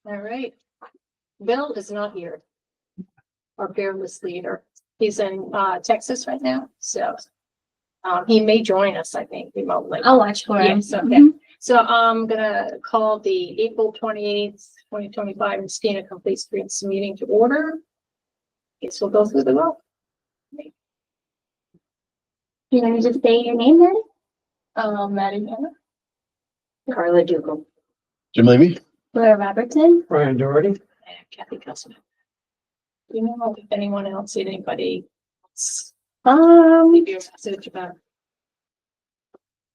All right. Bill is not here. Our fearless leader. He's in Texas right now, so he may join us, I think, remotely. I'll watch for him. Yes, okay. So I'm gonna call the April 28th, 2025 Messina Complete Streets meeting to order. Guess we'll go through the roll. You want me to just say your name then? Maddie Hanna. Carla Dugal. Jim Levy? Laura Robertson. Brian Doherty. And Kathy Cussman. Do you know if anyone else, see anybody? Leave your message about.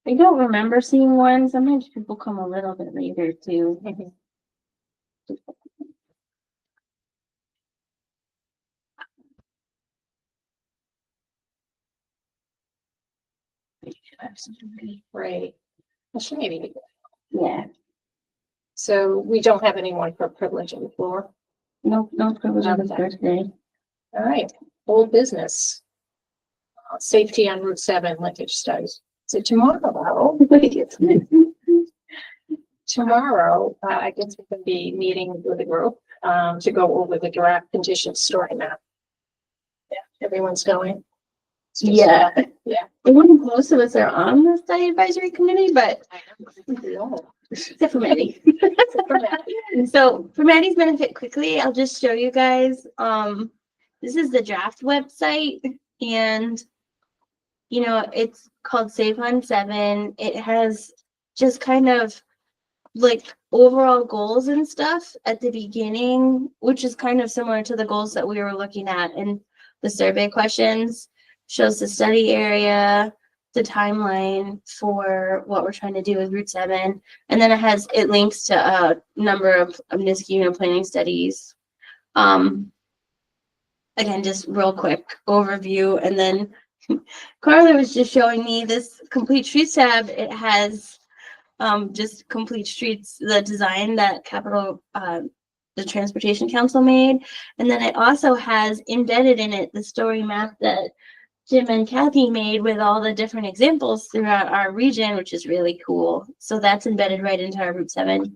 I don't remember seeing one. Sometimes people come a little bit later too. Right. Well, she may be. Yeah. So we don't have anyone for privilege on the floor. No privilege on the birthday. All right, old business. Safety on Route 7 linkage studies. So tomorrow, I guess we can be meeting with the group to go over the draft condition story map. Yeah, everyone's going. Yeah. Yeah. I think most of us are on the study advisory committee, but No. except for Maddie. So for Maddie's benefit quickly, I'll just show you guys. This is the draft website, and it's called Safe on 7. It has just kind of like overall goals and stuff at the beginning, which is kind of similar to the goals that we were looking at in the survey questions. Shows the study area, the timeline for what we're trying to do with Route 7, and then it links to a number of Niskayuna planning studies. Again, just real quick overview, and then Carla was just showing me this complete streets tab. It has just complete streets, the design that the Transportation Council made, and then it also has embedded in it the story map that Jim and Kathy made with all the different examples throughout our region, which is really cool. So that's embedded right into our Route 7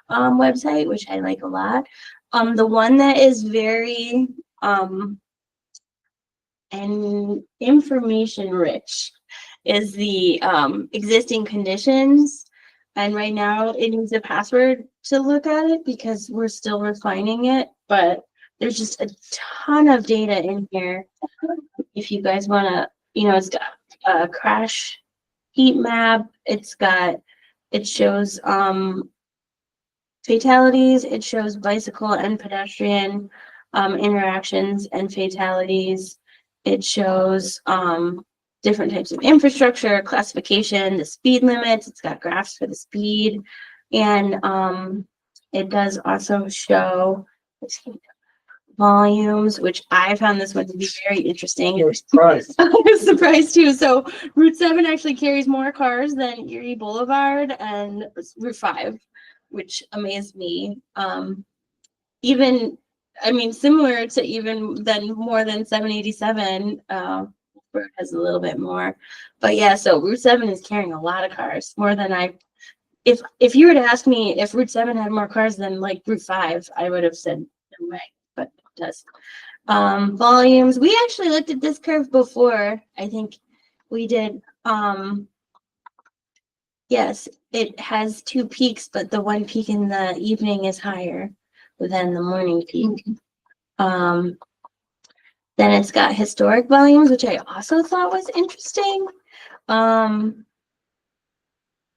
website, which I like a lot. The one that is very and information rich is the existing conditions. And right now it needs a password to look at it because we're still refining it, but there's just a ton of data in here. If you guys want to, it's got a crash heat map. It shows fatalities. It shows bicycle and pedestrian interactions and fatalities. It shows different types of infrastructure, classification, the speed limits. It's got graphs for the speed. And it does also show volumes, which I found this one to be very interesting. You're surprised. I was surprised too. So Route 7 actually carries more cars than Erie Boulevard and Route 5, which amazed me. Similar to more than 787, where it has a little bit more. But yeah, so Route 7 is carrying a lot of cars, more than if you were to ask me if Route 7 had more cars than like Route 5, I would have said no way, but it does. Volumes, we actually looked at this curve before. I think we did. Yes, it has 2 peaks, but the one peak in the evening is higher than the morning peak. Then it's got historic volumes, which I also thought was interesting.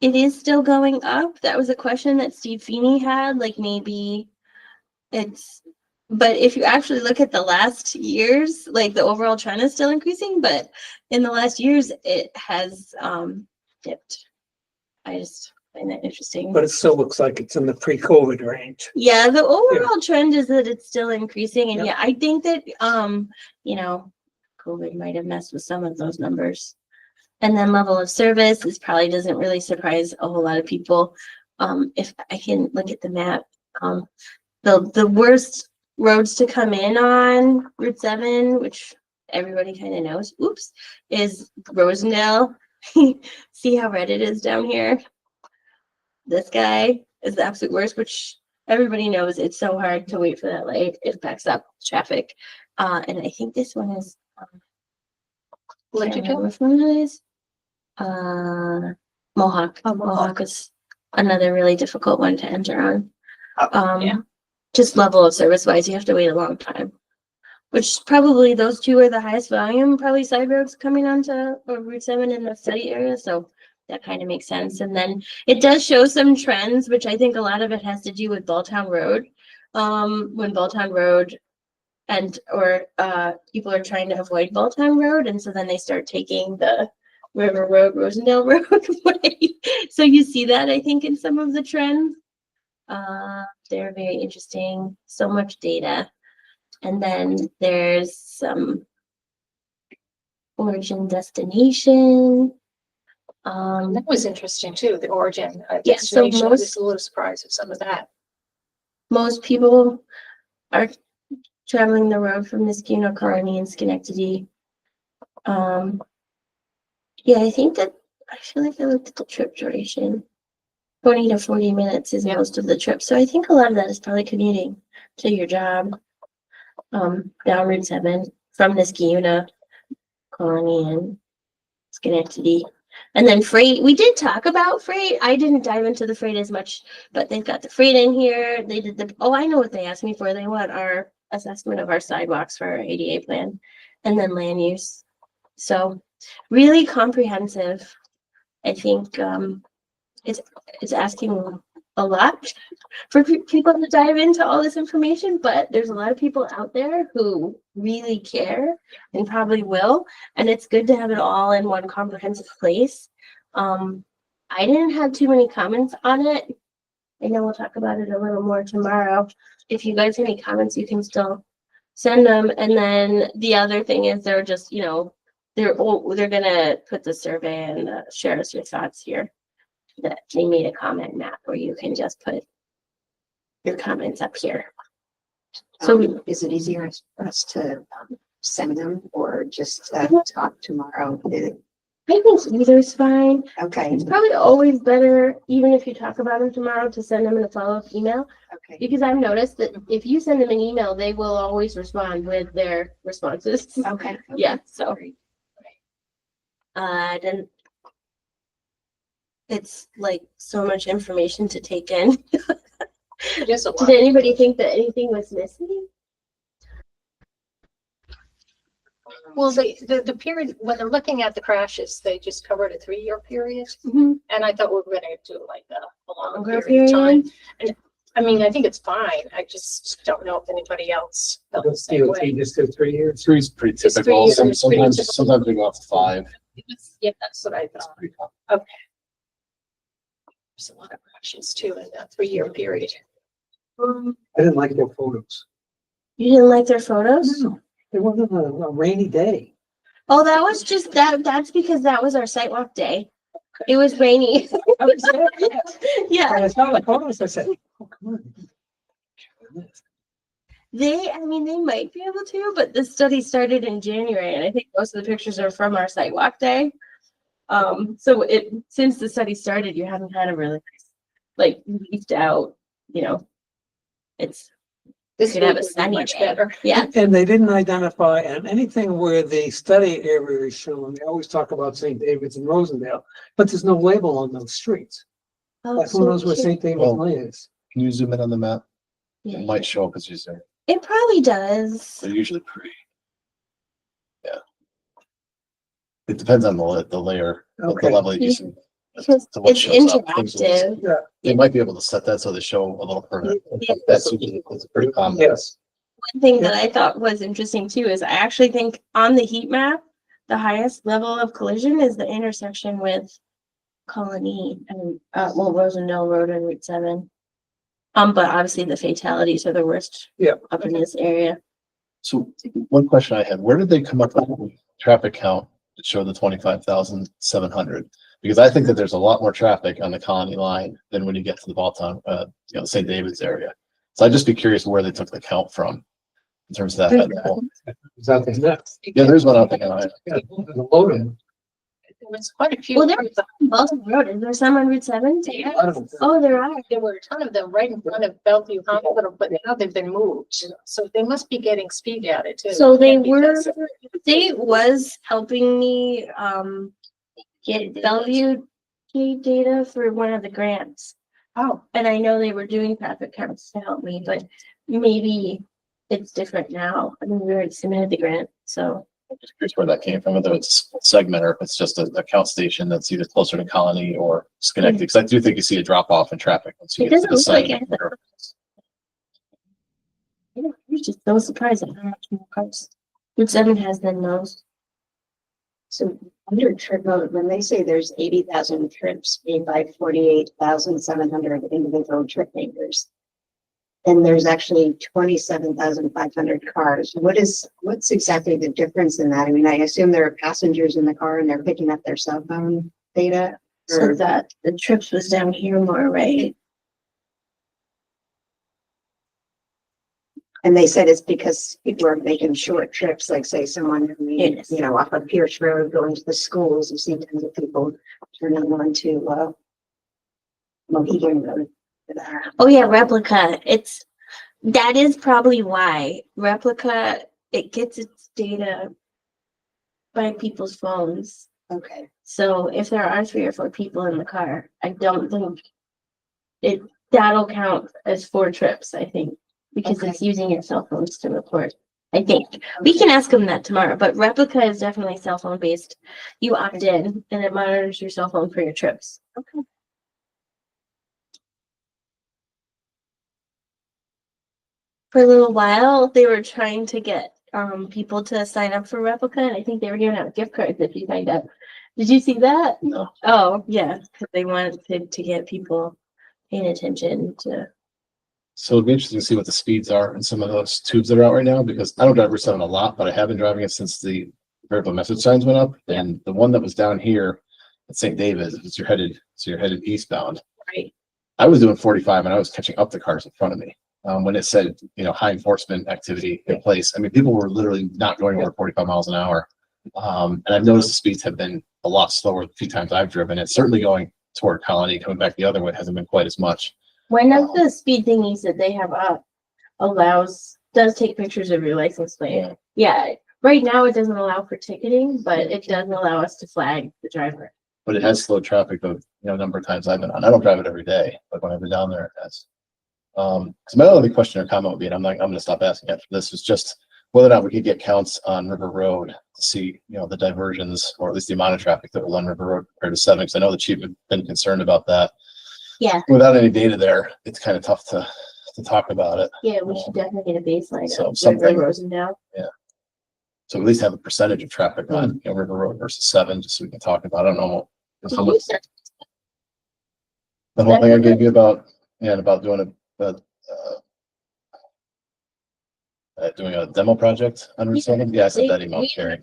It is still going up. That was a question that Steve Feeney had, like maybe but if you actually look at the last years, like the overall trend is still increasing, but in the last years it has dipped. I just find that interesting. But it still looks like it's in the pre-COVID range. Yeah, the overall trend is that it's still increasing, and Yep. yeah, I think that COVID might have messed with some of those numbers. And then level of service probably doesn't really surprise a whole lot of people. If I can look at the map, the worst roads to come in on Route 7, which everybody kind of knows, is Rosendale. See how red it is down here? This guy is the absolute worst, which everybody knows it's so hard to wait for that light. It backs up traffic. And I think this one is, What can't you remember do? which one it is. Mohawk. Oh, Mohawk. Mohawk is another really difficult one to enter on. Yeah. Just level of service wise, you have to wait a long time. Which probably those two are the highest volume, probably side roads coming onto Route 7 in the study area, so that kind of makes sense. And then it does show some trends, which I think a lot of it has to do with Balltown Road. When Balltown Road people are trying to avoid Balltown Road, and so then they start taking the River Road, Rosendale Road way. So you see that, I think, in some of the trends. They're very interesting, so much data. And then there's some origin destination. That was interesting too, the origin. Yeah, so destination. I most- was a little surprised at some of that. Most people are traveling the road from Niskuna Colony and Schenectady. Yeah, I think that I feel like I looked at the trip duration. 20 to 40 minutes is Yeah. most of the trip. So I think a lot of that is probably commuting to your job. Down Route 7 from Niskuna Colony and Schenectady. And then freight, we did talk about freight. I didn't dive into the freight as much, but they've got the freight in here. They did I know what they asked me for. They want our assessment of our sidewalks for our ADA plan and then land use. So really comprehensive. I think it's asking a lot for people to dive into all this information, but there's a lot of people out there who really care and probably will, and it's good to have it all in one comprehensive place. I didn't have too many comments on it. I know we'll talk about it a little more tomorrow. If you guys have any comments, you can still send them. And then the other thing is they're just, they're gonna put the survey and share us your thoughts here. That they made a comment map where you can just put your comments up here. So Is it easier for us to send them or just talk tomorrow? I think either's fine. Okay, It's probably always better, even if you talk about them tomorrow, to send them in a follow-up email. okay. Because I've noticed that if you send them an email, they will always respond with their responses. Okay. Yeah, so Great. then it's like so much information to take in. It is a lot. Did anybody think that anything was missing? Well, the period, when they're looking at the crashes, they just covered a 3-year period. And I thought we were gonna do like a longer Longer period of time. period? And I mean, I think it's fine. I just don't know if anybody else felt the Let's same DOT way. just did 3 years. Three's pretty It's 3 typical. years, it's pretty Sometimes, typical. sometimes we go off to 5. Yeah, that's what I That's thought. pretty common. There's a lot of crashes too in that 3-year period. I didn't like their photos. You didn't like their photos? No, it wasn't a rainy day. Oh, that was just that's because that was our sidewalk day. It was rainy. Yeah, And I saw the photos, I said, oh, come on. they might be able to, but the study started in January, and I think most of the pictures are from our sidewalk day. So since the study started, you haven't had a really like leafed out, it's This could have week a would be sunny much day. better. Yeah. And they didn't identify, and anything where the study area is shown, they always talk about St. David's and Rosendale, but there's no label on those streets. Oh, Like who so knows where cute. St. David's Well- Lane is? Can you zoom in on the map? Yeah, It might show up as you zoom. it probably does. They're usually pretty. Yeah. It depends on the layer, the Okay. level that you see. Because to what it's shows up. Things will- interactive. Yeah, They might be able to set that so they show a little permit. That's usually, it's pretty common. yes. One thing that I thought was interesting too is I actually think on the heat map, the highest level of collision is the intersection with Colony and Rosendale Road and Route 7. But obviously the fatalities are the worst. Yeah. Up in this area. So one question I had, where did they come up with the traffic count that showed the 25,700? Because I think that there's a lot more traffic on the Colony line than when you get to the Balltown, St. David's area. So I'd just be curious where they took the count from in terms of that. Is that the next? Yeah, there's one out there. Yeah, the loading. was quite a few. Well, there- Baltimore Road, is there some on Route 7? Yeah. I don't- Oh, there are. There were a ton of them right in front of Bellevue Hospital, but now they've been moved. So they must be getting speed added too. So they were, Because- state was helping me, get Bellevue data for one of the grants. Oh, And I know they were doing traffic counts to help me, but maybe it's different now. I mean, we already submitted the grant, so. Just curious where that came from, whether it's a segment or if it's just a count station that's either closer to Colony or Schenectady, because I do think you see a drop off in traffic. Once you It get to doesn't the look side. like I was just so surprised at how much more cars. Route 7 has than most. So under trip mode, when they say there's 80,000 trips made by 48,700 individual trip makers, and there's actually 27,500 cars, what's exactly the difference in that? I mean, I assume there are passengers in the car and they're picking up their cell phone data. So or- that the trips was down here more, right? And they said it's because people are making short trips, like say someone, Yes. you know, off of Pierce Road going to the schools, you see tons of people turning on to, Mohegan Road. Oh yeah, Replica. That is probably why Replica, it gets its data by people's phones. Okay, So if there are 3 or 4 people in the car, I don't think that'll count as 4 trips, I think, because it's using your cell phones to report. I think we can ask them that tomorrow, but Replica is definitely cell phone based. You opt in and it monitors your cell phone for your trips. okay. For a little while, they were trying to get people to sign up for Replica, and I think they were giving out gift cards if you signed up. Did you see that? No. Oh, yeah, because they wanted to get people paying attention to. So it'd be interesting to see what the speeds are in some of those tubes that are out right now, because I don't drive Route 7 a lot, but I have been driving it since the variable message signs went up. And the one that was down here at St. David's, if you're headed eastbound. Right. I was doing 45 and I was catching up the cars in front of me. When it said, high enforcement activity in place, I mean, people were literally not going over 45 miles an hour. And I've noticed the speeds have been a lot slower the few times I've driven. It's certainly going toward Colony, coming back the other way hasn't been quite as much. One of the speed thingies that they have up does take pictures of your license plate. Yeah, right now it doesn't allow for ticketing, but it does allow us to flag the driver. But it has slowed traffic the number of times I've been on. I don't drive it every day, but when I've been down there, it has. So my only question or comment would be, and I'm gonna stop asking after this, is just whether or not we could get counts on River Road to see, the diversions, or at least the amount of traffic that was on River Road compared to 7, because I know the chief had been concerned about that. Yeah, Without any data there, it's kind of tough to talk about it. yeah, we should definitely get a baseline So of something- River Rosendale. So at least have a percentage of traffic on River Road versus 7, just so we can talk about, I don't know. Did you send- The whole thing I gave you about doing doing a demo project on Route 7. Yeah, I sent that email, Carrie.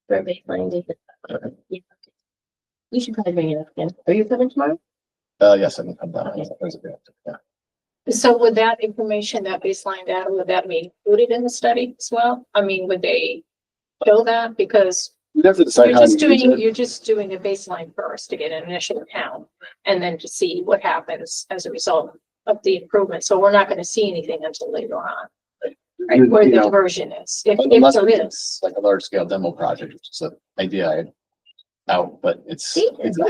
For a baseline data. Yeah. We should probably bring it up again. Are you coming tomorrow? Yes, I can come down. Okay. Yeah. so would that information, that baseline data, would that be included in the study as well? I mean, would they show that? Because We'd have to decide you're how to just use doing, it. you're just doing a baseline first to get an initial count and then to see what happens as a result of the improvement. So we're not gonna see anything until later on, right, where the diversion is, if Unless there it's is. like a large scale demo project, which is an idea I had out, but it's a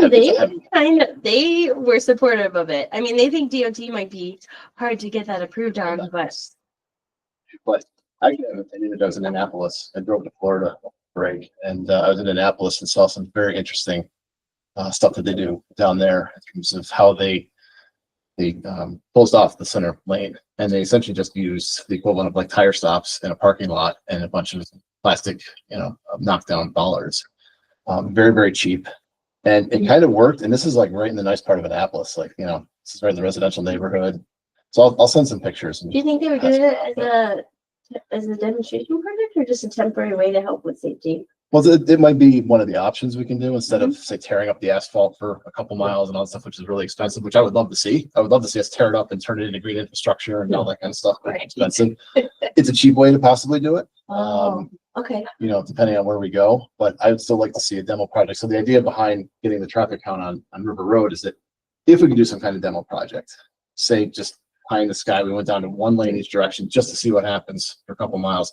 They heavy- they were supportive of it. I mean, they think DOT might be hard to get that approved on, but But I have an opinion. I was in Annapolis. I drove to Florida break, and I was in Annapolis and saw some very interesting stuff that they do down there in terms of how they closed off the center lane, and they essentially just use the equivalent of like tire stops in a parking lot and a bunch of plastic, knockdown bollards. Very, very cheap, and it kind of worked. And this is like right in the nice part of Annapolis, like this is right in the residential neighborhood. So I'll send some pictures. do you think they were doing it as a demonstration project or just a temporary way to help with safety? Well, it might be one of the options we can do instead of say tearing up the asphalt for a couple miles and all that stuff, which is really expensive, which I would love to see. I would love to see us tear it up and turn it into green infrastructure and all that kind of stuff. Very Right. expensive. It's a cheap way to possibly do it. Oh, Okay, you know, depending on where we go, but I would still like to see a demo project. So the idea behind getting the traffic count on River Road is that if we could do some kind of demo project, say just pie in the sky, we went down to one lane each direction just to see what happens for a couple miles.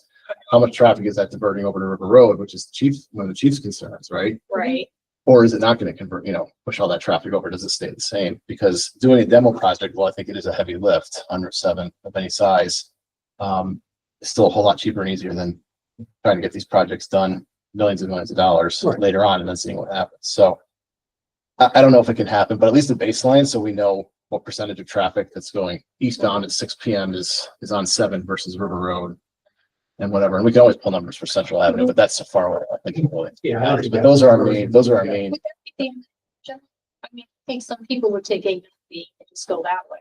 How much traffic is that diverting over to River Road, which is one of the chief's concerns, right? Right, Or is it not going to convert, you know, push all that traffic over? Does it stay the same? Because doing a demo project, well, I think it is a heavy lift on Route 7 of any size. It's still a whole lot cheaper and easier than trying to get these projects done, millions and millions of dollars Right. later on and then seeing what happens. So I don't know if it can happen, but at least a baseline, so we know what percentage of traffic that's going eastbound at 6 p.m. is on 7 versus River Road and whatever. And we can always pull numbers for Central Avenue, but that's so far away. I think it really matters. But those are our main, those are our main. would that be the, I mean, I think some people would take a and just go that way.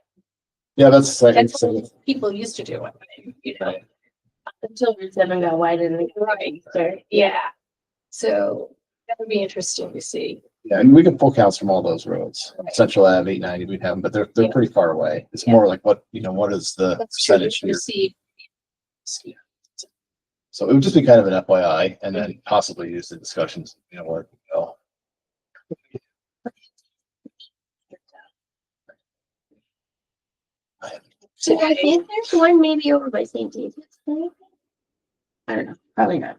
Yeah, that's like, That's what people used to do it, you know, until Route 7 got widened. right, yeah. So that would be interesting to see. yeah, and we can pull counts from all those roads. Right. Central Ave, 890, we'd have them, but they're Yeah. pretty far away. It's Yeah. more like what, you know, what is the That's true, percentage to here? see. So it would just be kind of an FYI and then possibly use the discussions, you know, where, oh, So I think there's one maybe over by St. David's. Maybe? I don't know, probably not.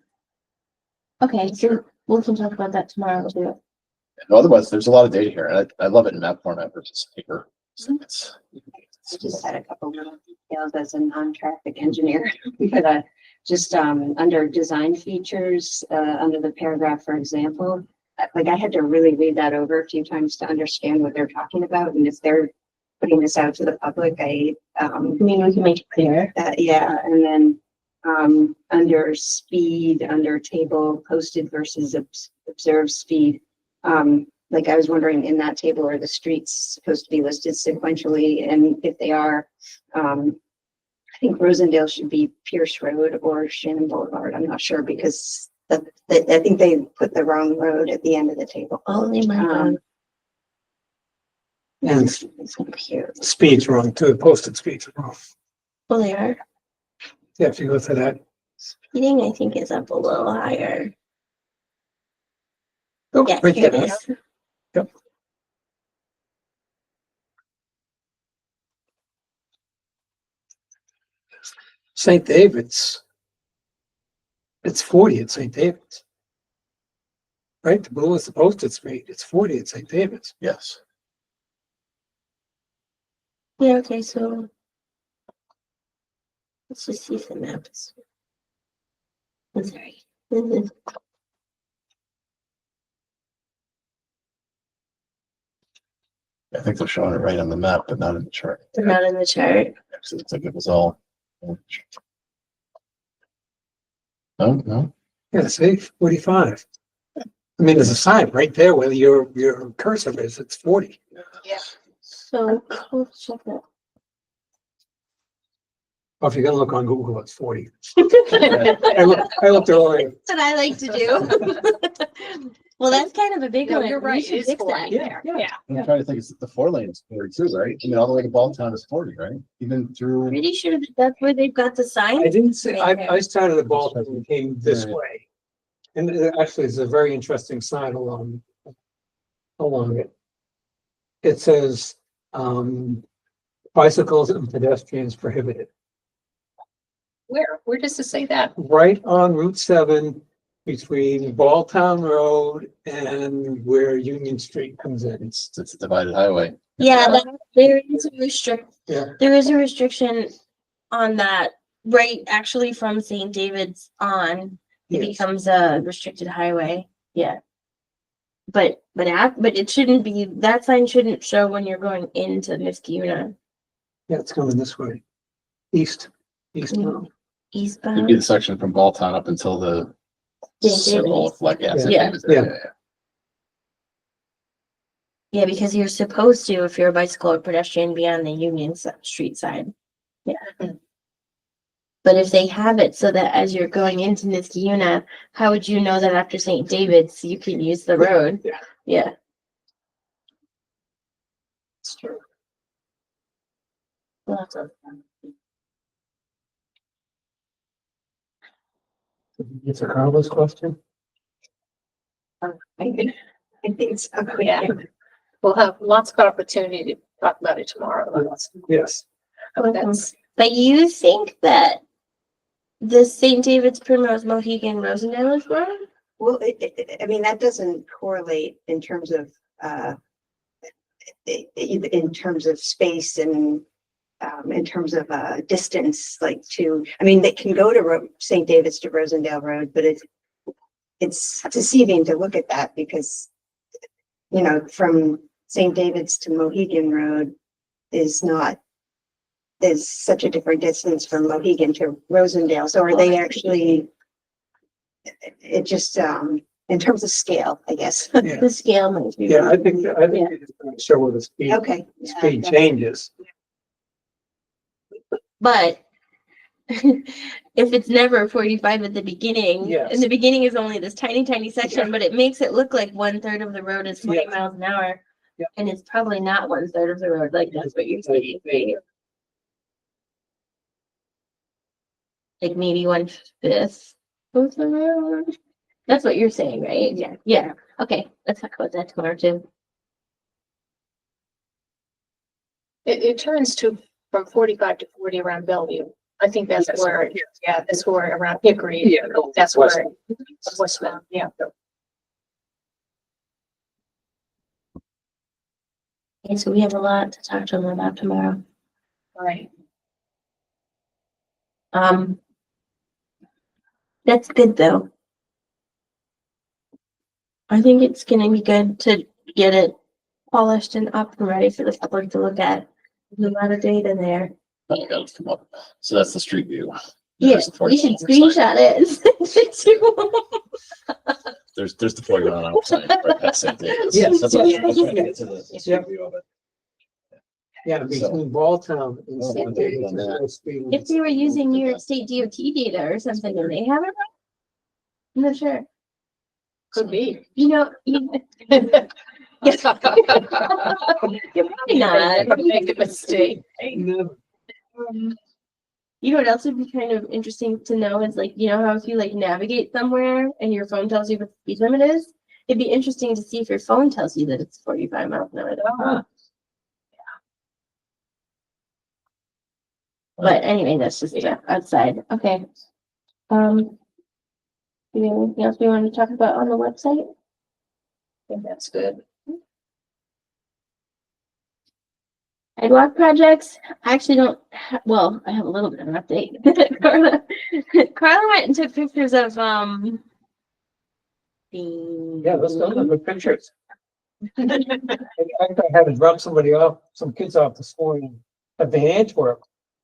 Okay, so we can talk about that tomorrow too. otherwise, there's a lot of data here, and I love it in map format versus paper. So it's, I just had a couple little details as a non-traffic engineer, but just under design features, under the paragraph, for example, like I had to really read that over a few times to understand what they're talking about, and if they're putting this out to the public, I mean, we can make it clear. yeah, and then under speed, under table posted versus observed speed. Like I was wondering in that table, are the streets supposed to be listed sequentially? And if they are, I think Rosendale should be Pierce Road or Shannon Boulevard. I'm not sure because I think they put the wrong road at the end of the table. Only my Um, And It's cute. speed's wrong too, posted speed's wrong. Well, they are. Yeah, if you go to that. Speeding, I think, is up a little higher. Oh, Yeah, right here it there. is. Yep. St. David's. It's 40 at St. David's. Right, the blue is the posted speed, it's 40 at St. David's. yes. Yeah, okay, so let's just see some maps. I'm sorry. I think they're showing it right on the map, but not in the chart. They're not in the chart. Actually, looks like it was all. No, no, Yeah, see, 45. I mean, there's a sign right there where your cursor is, it's 40. So let's check that. Or if you're gonna look on Google, it's 40. I looked earlier. That's what I like to do. Well, that's kind of a big No, one. you're We right, should it is fix 40 that. there, Yeah. yeah. I'm trying to think, it's the 4 lanes 42, right? I mean, all the way to Balltown is 40, right? Even through, Pretty sure that that's where they've got the I sign. didn't say, Right there. I started at Boston and came this Right. way. And actually, it's a very interesting sign along it. It says, bicycles and pedestrians prohibited. Where does it say that? Right on Route 7 between Balltown Road and where Union Street comes in. it's a divided highway. Yeah, there is a Yeah. there is a restriction on that, right, actually from St. David's on, it Yes. becomes a restricted highway, yeah. But it shouldn't be, that sign shouldn't show when you're going into Niskuna Yeah, it's coming this way. East. Mm. It'd be eastbound. the section from Balltown up until the St. circle, David's. like, yeah. St. Yeah. David's there, Yeah. Yeah, because you're supposed to, if you're a bicycle or pedestrian, be on the Union Street side. Yeah. But if they have it so that as you're going into Niskuna, how would you know that after St. David's you can use the road? Yeah. Yeah. It's true. Lots of It's a Carlos question. I think so. Yeah. We'll have lots of opportunity to talk about it tomorrow. Yes. That's, But you think that the St. David's, Primrose, Mohegan, Rosendale is wrong? Well, I mean, that doesn't correlate in terms of, in terms of space and, in terms of, distance, like to, I mean, they can go to St. David's to Rosendale Road, but it's deceiving to look at that because, you know, from St. David's to Mohegan Road is such a different distance from Mohegan to Rosendale. So are they actually, it just, in terms of scale, I guess. Yeah. The scale might be Yeah, wrong. I think you're just gonna show where the speed, Okay. speed changes. But if it's never 45 at the beginning, Yes. and the beginning is only this tiny, tiny section, Yeah. but it makes it look like 1/3 of the road is 40 Yeah. miles an hour. Yeah. And it's probably not 1/3 of the road, like that's what you're saying, right? Like maybe 1/5 of the road. That's what you're saying, right? Yeah. Yeah. Okay, let's talk about that tomorrow too. it turns to from 45 to 40 around Bellevue. I think that's Yes. where, yeah, that's where around Hickory. Yeah. That's where, Westman, yeah. Okay, so we have a lot to talk to them about tomorrow. Right. That's good though. I think it's gonna be good to get it polished and up and ready for the public to look at. There's a lot of data there. Oh, yeah, let's come up. So that's the street view. Yes, There's the we should 41 sign. screenshot it and send it to them. There's the 41 sign right past St. David's. Yes. That's what Yeah. I'm trying to get to the Yeah. street view of it. Yeah, between Balltown and Oh, St. yeah. David's, there's no speed If limit. they were using New York State DOT data or something, do they have it? I'm not sure. Could be. You know, you're probably not. Make a mistake. No. You know what else would be kind of interesting to know is like, you know how if you like navigate somewhere and your phone tells you what the speed limit is? It'd be interesting to see if your phone tells you that it's 45 miles an hour. Ah. But anyway, that's just outside. Okay. Do you have anything else we want to talk about on the website? I think that's good. Sidewalk projects, I actually don't, well, I have a little bit of an update. Carla went and took pictures of, Yeah, let's go look at pictures. In fact, I had to drop somebody off, some kids off this morning at the Antwerp.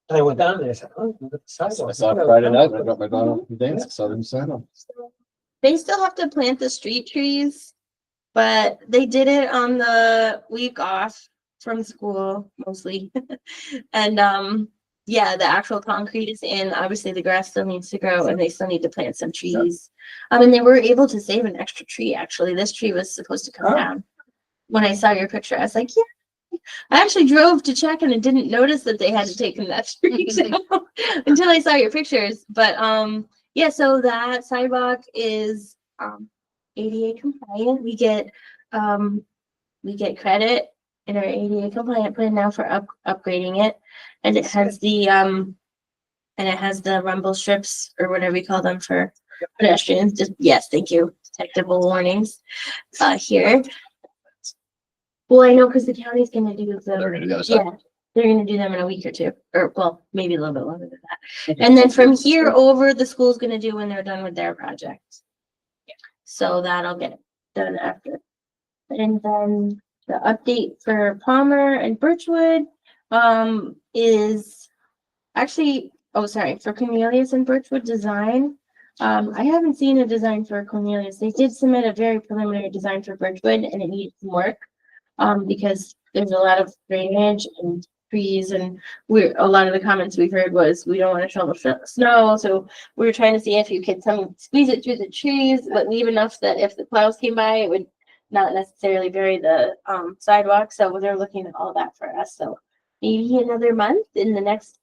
And I went down there, I said, oh, look at the I sidewalk. saw it Friday night, when I got my daughter from dance, I saw them sign up. They still have to plant the street trees, but they did it on the week off from school mostly. And yeah, the actual concrete is in. Obviously, the grass still needs to grow and they still need to plant some trees. And they were able to save an extra tree, actually. This tree was supposed to come Oh. down. When I saw your picture, I was like, yeah. I actually drove to check and I didn't notice that they hadn't taken that tree down until I saw your pictures. But yeah, so that sidewalk is ADA compliant. We get credit in our ADA compliant plan now for upgrading it. And it has the rumble strips or whatever you call them for pedestrians. Just yes, thank you. Detectable warnings here. Well, I know because the county's gonna do They're the, gonna do the other side. yeah, they're gonna do them in a week or two, or well, maybe a little bit longer than that. And then from here over, the school's gonna do when they're done with their project. So that'll get done after. And then the update for Palmer and Birchwood is actually, oh, sorry, for Cornelius and Birchwood design. I haven't seen a design for Cornelius. They did submit a very preliminary design for Birchwood and it needed some work. Because there's a lot of drainage and trees and a lot of the comments we've heard was we don't want to shovel snow. So we were trying to see if you could squeeze it through the trees, but leave enough that if the plows came by, it would not necessarily bury the sidewalk. So they're looking at all that for us. So maybe another month in the next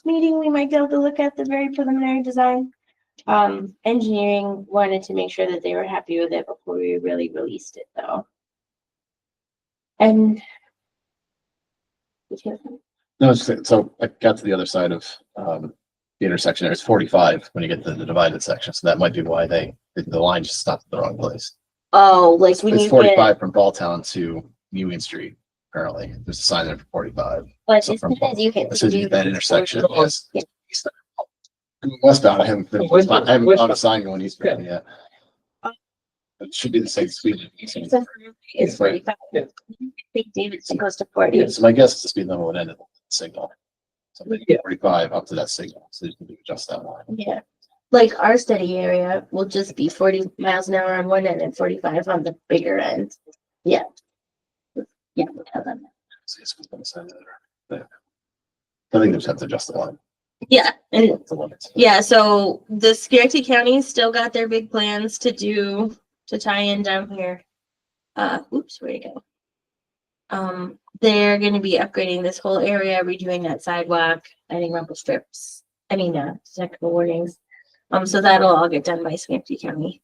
meeting, we might be able to look at the very preliminary design. Engineering wanted to make sure that they were happy with it before we really released it though. And No, so I got to the other side of, the intersection. There's 45 when you get to the divided section. So that might be why the line just stopped at the wrong place. oh, like when It's you 45 from Balltown to Union Street, apparently. There's a sign there for 45. but So as from soon as you hit As soon as you the get that intersection, yes. Yeah. Westbound, I haven't found a Westbound. sign going eastbound yet. It should be the same speed. It's 45. Yeah. I think Davidson goes to 40. Yeah, so my guess is the speed limit would end at the signal. So maybe Yeah. 45 up to that signal, so you can adjust that line. Yeah. Like our study area will just be 40 miles an hour on one end and 45 on the bigger end. Yeah. Yeah. we have them. So it's on the side of there. I think they just have to adjust the line. Yeah. And The limits. yeah, so the Schenectady County still got their big plans to tie in down here. Oops, where'd it go? They're gonna be upgrading this whole area, redoing that sidewalk, adding rumble strips. Technical warnings. So that'll all get done by Schenectady County.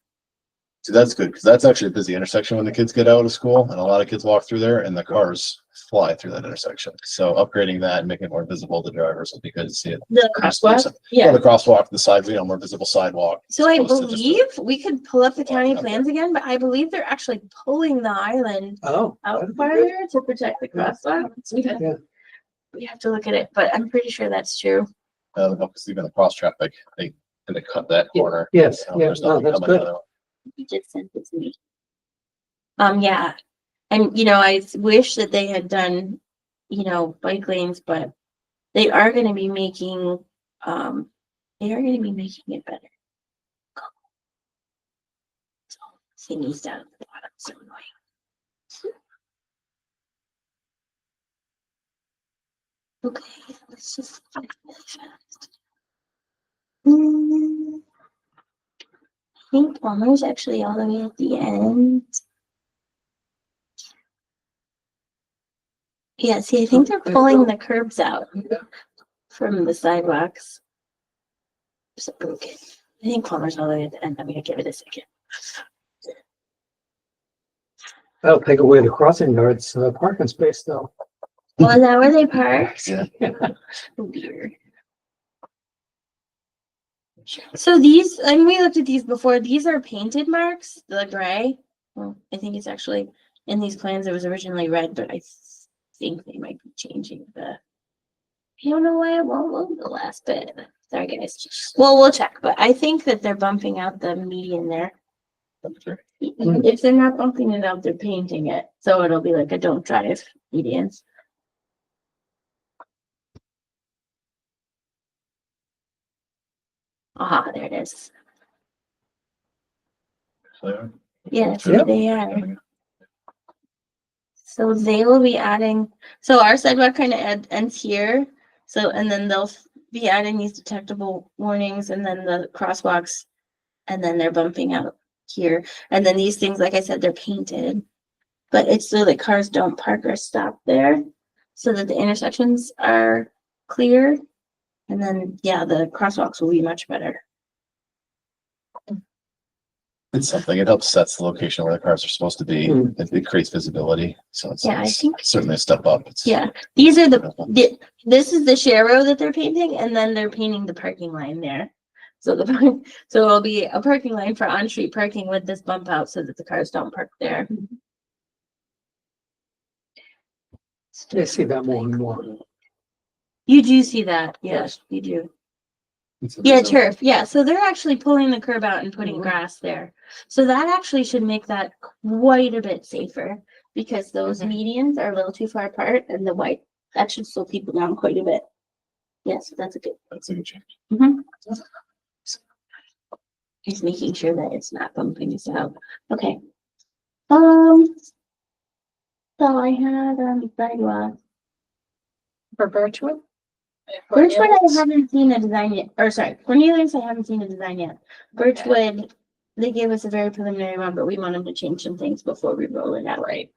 So that's good, because that's actually a busy intersection when the kids get out of school, and a lot of kids walk through there, and the cars fly through that intersection. So upgrading that and making it more visible to drivers would be good to see it. The crosswalk? crosswalk, Yeah, yeah. the crosswalk, the side, more visible sidewalk. So I as opposed to just believe we could pull up the county Okay. plans again, but I believe they're actually pulling the island Oh. out farther to protect the crosswalk. Yeah. We have to look at it, but I'm pretty sure that's true. Because even the cross traffic, they cut that corner. Yes, So yeah, there's no, nothing that's coming good. out. You just sent it to me. Yeah, and I wish that they had done, bike lanes, but they are going to be making, it better. So, thingy's down at the bottom, so annoying. Okay, let's just. I think Palmer's actually all the way at the end. Yeah, see, I think they're pulling the curbs out from the sidewalks. So, okay. I think Palmer's all the way at the end. I'm gonna give it a second. That'll take away the crossing guards, parking space though. Oh, is that where they parked? Yeah. Oh dear. So these, and we looked at these before, these are painted marks, the gray. Well, I think it's actually, in these plans, it was originally red, but I think they might be changing I don't know why it won't move the last bit. Sorry, guys. Well, we'll check, but I think that they're bumping out the median there. If they're not bumping it out, they're painting it, so it'll be like a don't drive medians. Ah, there it is. Yeah, so Yep. they are. So they will be adding, so our sidewalk kind of ends here. So, and then they'll be adding these detectable warnings and then the crosswalks. And then they're bumping out here. And then these things, like I said, they're painted. But it's so that cars don't park or stop there. So that the intersections are clear. And then, yeah, the crosswalks will be much better. It's something, it helps sets the location where the cars are supposed to be. Mm. It creates visibility. So it's Yeah, I it's think- certainly a step up. It's- Yeah, these are this is the share row that they're painting, and then they're painting the parking line there. So so it'll be a parking line for on-street parking with this bump out so that the cars don't park there. I see that more and more. You do see that, yes, you do. it's a Yeah, visible- turf, yeah, so they're actually pulling the curb out and putting Mhm. grass there. So that actually should make that quite a bit safer, because those medians are a little too far apart, and the white, that should slow people down quite a bit. Yes, that's a good. That's a good change. He's making sure that it's not bumping us out. Okay. So I had sidewalk. For Birchwood? Birchwood, I haven't seen a design yet, or sorry, Cornelius, I haven't seen a design yet. Birchwood, they gave us a very preliminary one, but we want them to change some things before we roll it out. Right.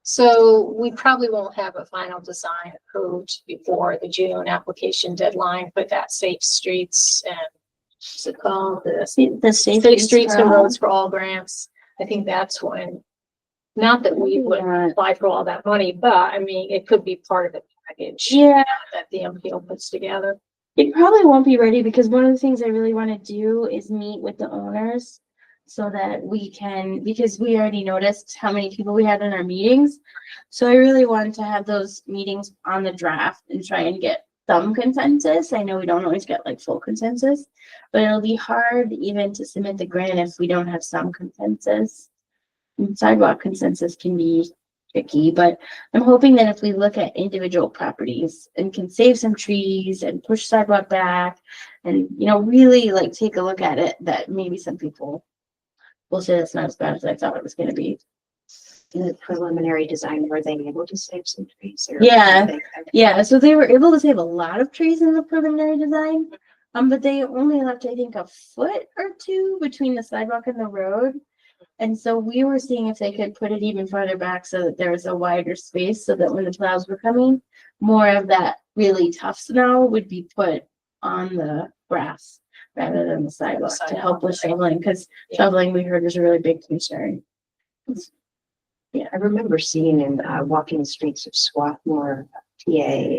So we probably won't have a final design approved before the June application deadline, but that safe streets and what's it called, the The Safe Streets and for All. Roads for All grants. I think that's when, not that we would Yeah. apply for all that money, but I mean, it could be part of the package Yeah, that the MPO puts together. it probably won't be ready because one of the things I really want to do is meet with the owners so that we can, because we already noticed how many people we had in our meetings. So I really want to have those meetings on the draft and try and get some consensus. I know we don't always get like full consensus, but it'll be hard even to submit the grant if we don't have some consensus. And sidewalk consensus can be tricky, but I'm hoping that if we look at individual properties and can save some trees and push sidewalk back and, you know, really like take a look at it, that maybe some people will say it's not as bad as I thought it was gonna be. In the preliminary design, were they able to save some trees? Or Yeah. they- Yeah, so they were able to save a lot of trees in the preliminary design. But they only left, I think, a foot or two between the sidewalk and the road. And so we were seeing if they could put it even farther back so that there was a wider space so that when the plows were coming, more of that really tough snow would be put on the grass rather than the sidewalk to help with shoveling, because shoveling we heard was a really big concern. I remember seeing in walking the streets of Swarthmore, PA,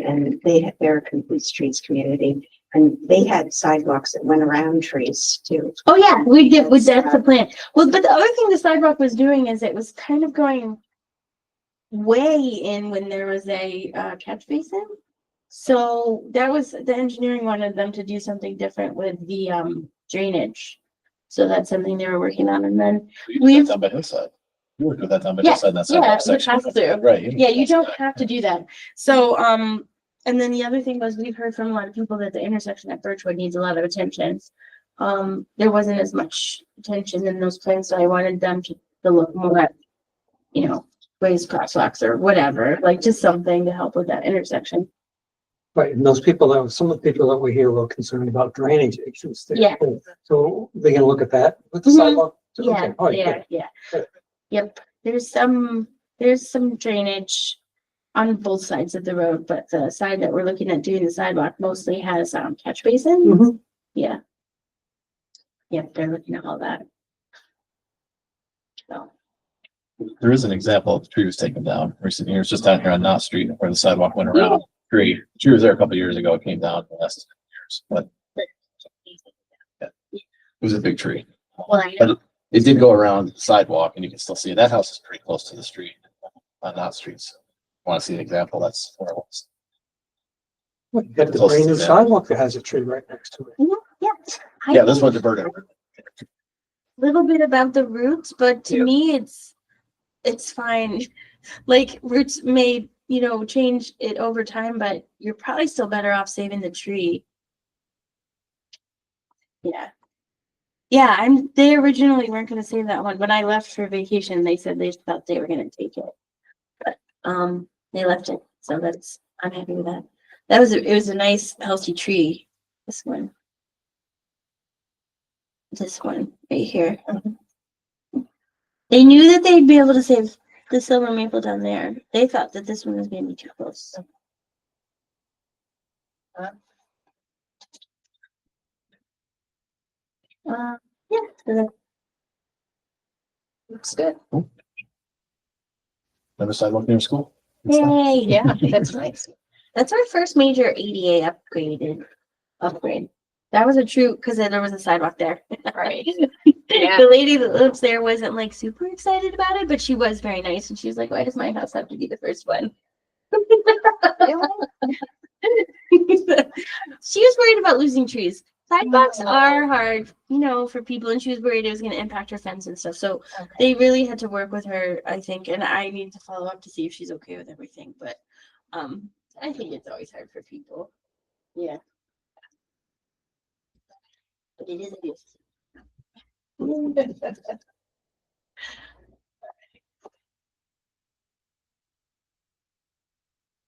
and they're a complete streets community, and they had sidewalks that went around trees too. Oh yeah, we did, that's the plan. Well, but the other thing the sidewalk was doing is it was kind of going way in when there was a catch basin. So that was, the engineering wanted them to do something different with the drainage. So that's something they were working on, and then You do We've- that down by hillside. You would do that down by Yeah, hillside, that yeah, sidewalk we section. have to. Right. yeah, you don't have to do that. So and then the other thing was we've heard from a lot of people that the intersection at Birchwood needs a lot of attention. There wasn't as much attention in those plans, so I wanted them to look more at, you know, raised crosswalks or whatever, like just something to help with that intersection. Right, and those people some of the people that were here were concerned about drainage issues there. Yeah. So they're gonna look at that with the Mhm. sidewalk. Yeah, Okay, all right, yeah, good. yeah. Good. Yep, there's some drainage on both sides of the road, but the side that we're looking at doing the sidewalk mostly has catch basins. Mhm. Yeah. Yep, they're looking at all that. So, There is an example of the tree was taken down recent years, just down here on Knott Street where the sidewalk went around. Tree. The tree was there a couple of years ago. It came down in the last 10 years, but it was a big tree. well, I But know, it did go around the sidewalk and you can still see it. That house is pretty close to the street on Knott Street. So want to see an example? That's where it was. You got the Close to brand new that. sidewalk that has a tree right next to it. yeah. I Yeah, this think one's diverted. a little bit about the roots, but to Yeah. me, it's fine. Like roots may, you know, change it over time, but you're probably still better off saving the tree. Yeah. Yeah, they originally weren't gonna save that one. When I left for vacation, they said they thought they were gonna take it. But, they left it, so I'm happy with that. It was a nice healthy tree, this one. This one right here. They knew that they'd be able to save the silver maple down there. They thought that this one was gonna be too close. Yeah, so that- Looks good. Another sidewalk near school. yay, Yeah, that's nice. that's our first major ADA upgrade. That was a true, because there was a sidewalk there. Right. Yeah. The lady that lives there wasn't like super excited about it, but she was very nice, and she was like, "Why does my house have to be the first one?" She was worried about losing trees. Sidewalks are hard, you know, for people, and she was worried it was going to impact her fence and stuff. So they really had to work with her, I think, and I need to follow up to see if she's okay with everything. But I think it's always hard for people. Yeah. But it is a gift.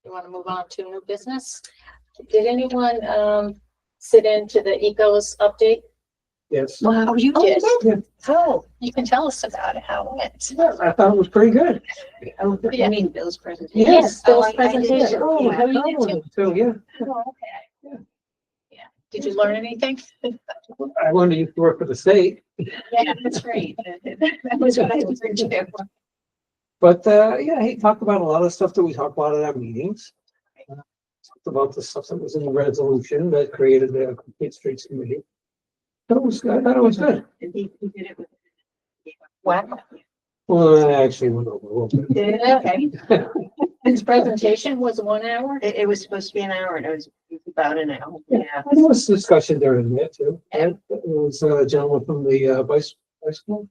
You want to move on to new business? Did anyone sit into the Ecos update? Yes. Wow. Oh, you Oh, you did? did? Oh, you can tell us about it, how it went. Yeah, I thought it was pretty good. Oh, Yeah. I mean, Bill's presentation. Yes, Bill's I did presentation. too. Oh, Yeah. I had a problem with it too, yeah. Oh, okay. Yeah, Did you learn anything? I learned I used to work for the state, Yeah, that's great. That was what I was thinking. but, yeah, he talked about a lot of stuff that we talked about at our meetings. Talked about the stuff that was in the resolution that created the Complete Streets Committee. That was good. I thought it was good. He did it with. Wow. Well, I actually went over a little bit. Okay. His presentation was 1 hour? It was supposed to be an hour and it was about an hour. Yeah. There was discussion during there too. And it was a gentleman from the bicycle.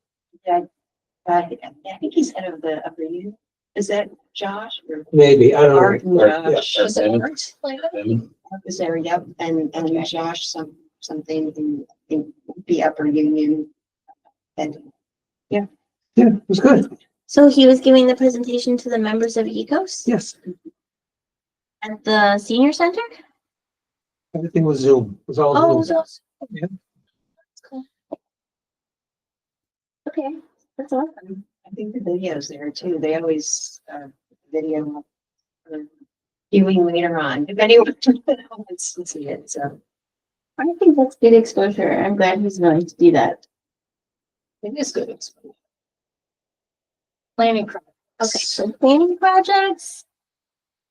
I think he's head of the upper unit. Is that Josh or Maybe, I don't Art know. and Josh? Was it Emmett. Art? Like that? Emmett? Is there, yep, and Okay. Josh, something in the upper union. And Yeah, it was good. So he was giving the presentation to the members of ECOS Yes, at the senior center. everything was Zoom. It was all Oh, Zoom. so. Yeah. That's cool. Okay, that's awesome. I think the video's there too. They always, video. Viewing later on, if anyone wants to see it, so. I think that's good exposure. I'm glad he's willing to do that. It is good. Planning. Okay, process. so planning projects.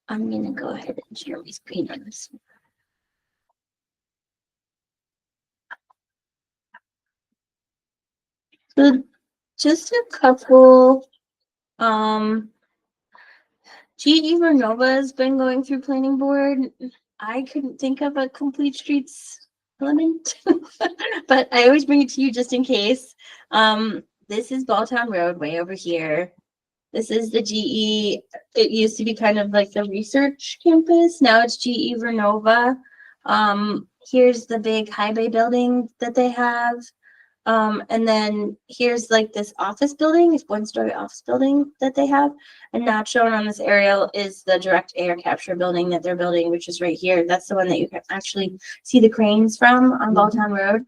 I'm gonna go ahead and share my screen on this. So just a couple, GE Vernova has been going through planning board. I couldn't think of a complete streets element, but I always bring it to you just in case. This is Balltown Road way over here. This is the GE. It used to be kind of like the research campus. Now it's GE Vernova. Here's the big high bay building that they have. And then here's like this office building, this 1-story office building that they have. And not shown on this aerial is the direct air capture building that they're building, which is right here. That's the one that you can actually see the cranes from on Balltown Road.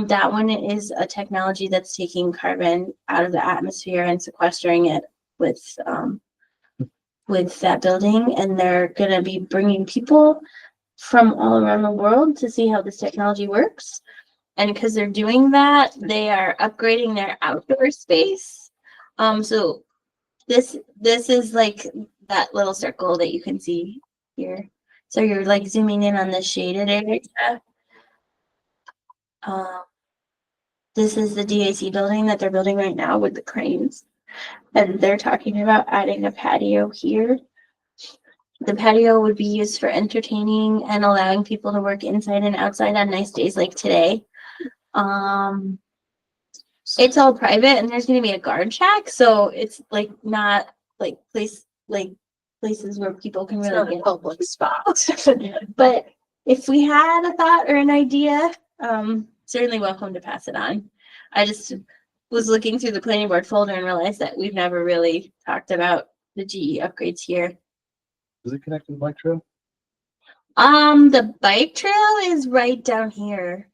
That one is a technology that's taking carbon out of the atmosphere and sequestering it with that building. And they're going to be bringing people from all around the world to see how this technology works. And because they're doing that, they are upgrading their outdoor space. So this is like that little circle that you can see here. So you're like zooming in on the shaded area. This is the DAC building that they're building right now with the cranes. And they're talking about adding a patio here. The patio would be used for entertaining and allowing people to work inside and outside on nice days like today. It's all private and there's gonna be a guard shack, so it's like not like places where people can It's really not a get. public spot. But if we had a thought or an idea, certainly welcome to pass it on. I just was looking through the planning board folder and realized that we've never really talked about the GE upgrades here. Does it connect to the bike trail? The bike trail is right down here.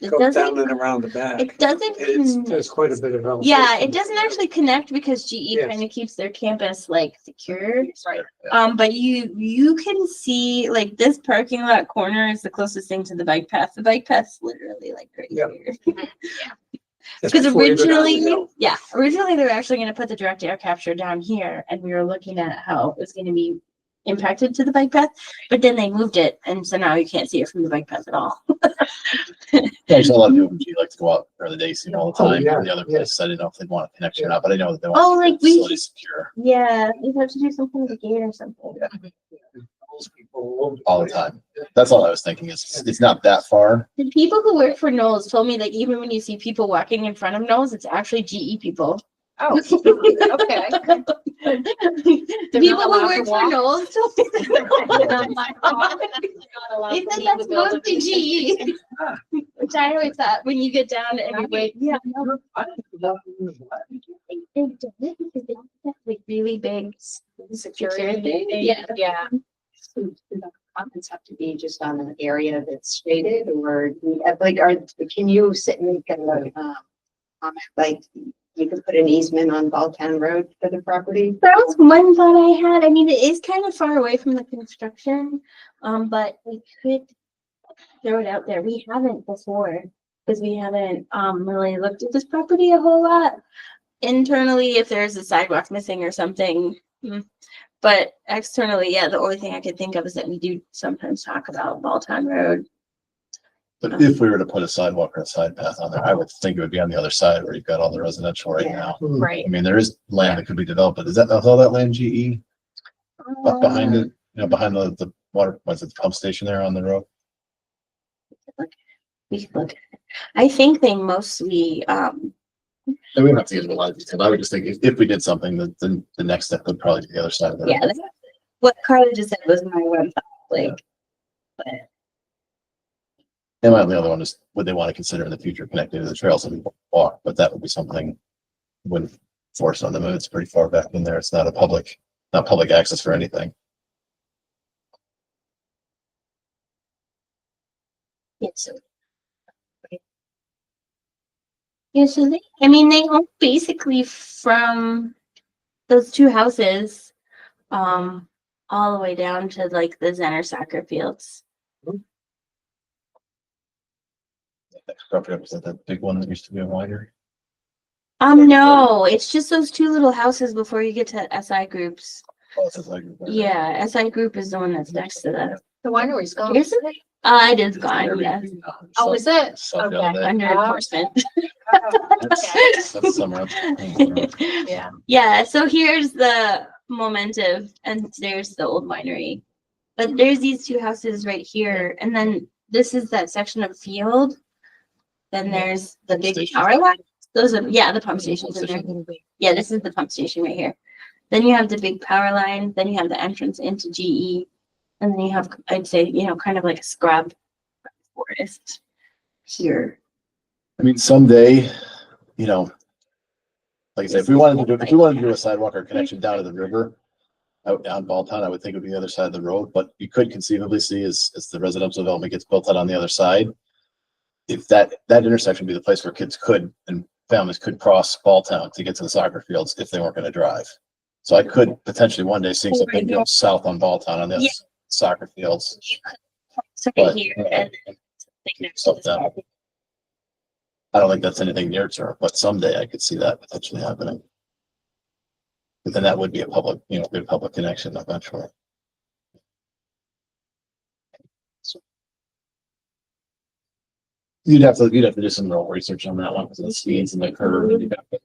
It Goes down doesn't, and around the back. it doesn't. There's quite a bit of. Yeah, it doesn't actually connect because GE Yes. kind of keeps their campus like secure. Right. But you can see like this parking lot corner is the closest thing to the bike path. The bike path's literally like right Yeah. here. Just Because before you go down the originally, hill. originally they were actually going to put the direct air capture down here, and we were looking at how it was going to be impacted to the bike path, but then they moved it, and so now you can't see it from the bike path at all. There's a lot of people who like to go out for the day scene all the Oh, time. yeah, The other yeah. place, I didn't know if they'd want a connection or not, but I know that they Oh, want like the we- facility secure Yeah, you have to do something with the gate or something. Those people all the time. That's all I was thinking is it's not that far. The people who work for Knowles told me that even when you see people walking in front of Knowles, it's actually GE people. Oh, okay. The They're people not who allowed work to for walk? Knowles told me they said that's mostly GE. Which I always thought when you get down to every way, yeah, no, they don't because they have like really big security. Yeah. Yeah. Do the comments have to be just on an area that's shaded or can you sit and make a, comment, like you could put an easement on Balltown Road for the property? That was one thought I had. I mean, it is kind of far away from the construction, but we could throw it out there. We haven't before, because we haven't really looked at this property a whole lot internally if there's a sidewalk missing or something. But externally, yeah, the only thing I could think of is that we do sometimes talk about Balltown Road. But if we were to put a sidewalk or a side path on there, I would think it would be on the other side where you've got all the residential right Yeah. now. Right. I mean, there is land that could be developed, but is all that land GE up behind it, behind the water, was it the pump station there on the road? We could look at it. I think they mostly, And we don't have to get into a lot of detail. I would just think if we did something, the next step would probably be the other side of the yeah, road. that's what Carla just said was my one thought, like, but And my only other one is, would they want to consider in the future connecting to the trails that we walk, but that would be something wouldn't force on them. It's pretty far back in there. It's not public access for anything. yeah, so. Yeah, so they, I mean, they own basically from those two houses, all the way down to like the Zenner soccer fields. Property represent that big one that used to be a winery. No, it's just those two little houses before you get to SI Groups. Oh, it's like- Yeah, SI Group is the one that's next to that. The winery's gone. Is it? It is gone, yes, Oh, is it? Stuff down Okay. there. under enforcement. That's somewhere else. Yeah. Yeah, so here's the Momentive and there's the old winery. But there's these two houses right here, and then this is that section of field. Then there's the big Station. power line. Those are, yeah, the pump stations in there. Yeah, this is the pump station right here. Then you have the big power line, then you have the entrance into GE. And then you have, I'd say, kind of like a scrub forest here. I mean, someday, like I said, if we wanted to do a sidewalk or connection down to the river out on Balltown, I would think it would be the other side of the road, but you could conceivably see as the residential development gets built out on the other side. If that intersection would be the place where kids could and families could cross Balltown to get to the soccer fields if they weren't going to drive. So I could potentially one day see something go south on Balltown on the other Yeah. soccer fields. You could start But, here and like next Stuff to down. this. I don't think that's anything near term, but someday I could see that potentially happening. But then that would be a public, good public connection eventually. You'd have to do some real research on that one because of the speeds and the curve and you'd have to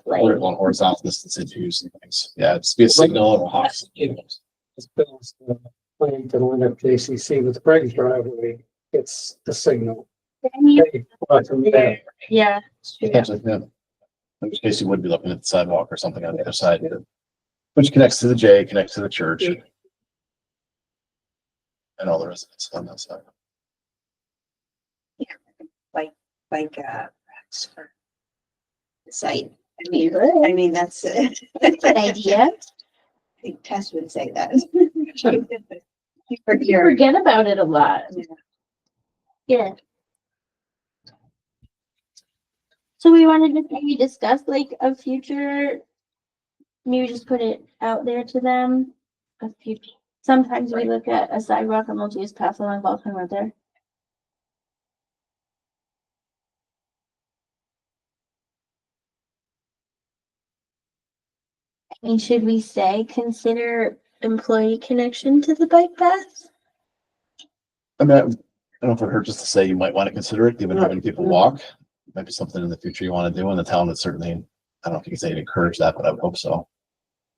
vertical and horizontal distance issues and things. Yeah, it's be a signal or a hawk. It's Bill's plan to line up JCC with Greg's driveway. It's the signal. They brought them there. Yeah. Potentially, yeah. In which case you would be looking at the sidewalk or something on the other side, which connects to the J, connects to the church. And all the residents on that side. Like, racks for the site. I mean, that's a Good idea. I think Tess would say that. For You your, forget about it a lot. Yeah. So we wanted to maybe discuss like a future, maybe just put it out there to them. A future. Sometimes we look at a sidewalk and multi-use path along Balltown Road there. I mean, should we say consider employee connection to the bike path? I mean, I don't know if it hurts just to say you might want to consider it, given having people walk. Might be something in the future you want to do, and the town would certainly, I don't know if you can say encourage that, but I would hope so.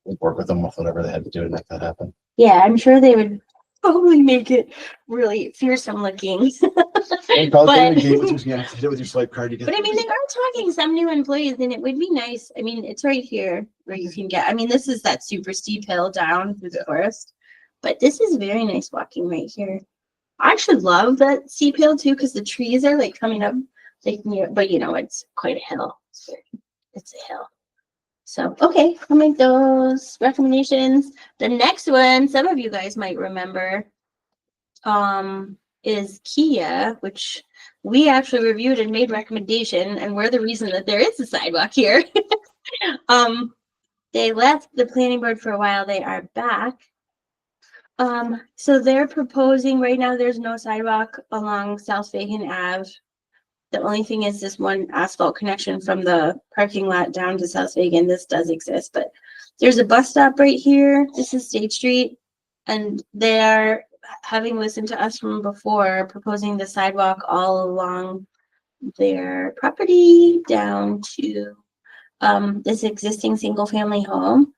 We'd work with them with whatever they had to do to make that happen. Yeah, I'm sure they would probably make it really fearsome looking. But I mean, With your swipe card, you get. they are talking some new employees and it would be nice. I mean, it's right here where you can get, I mean, this is that super steep hill down through the forest. But this is very nice walking right here. I actually love that steep hill too, because the trees are like coming up, like, but it's quite a hill. It's a hill. So, okay, I'll make those recommendations. The next one, some of you guys might remember, is Kia, which we actually reviewed and made recommendation, and we're the reason that there is a sidewalk here. They left the planning board for a while. They are back. So they're proposing, right now, there's no sidewalk along South Fagin Ave. The only thing is this one asphalt connection from the parking lot down to South Fagin. This does exist, but there's a bus stop right here. This is State Street. And they are, having listened to us from before, proposing the sidewalk all along their property down to this existing single family home.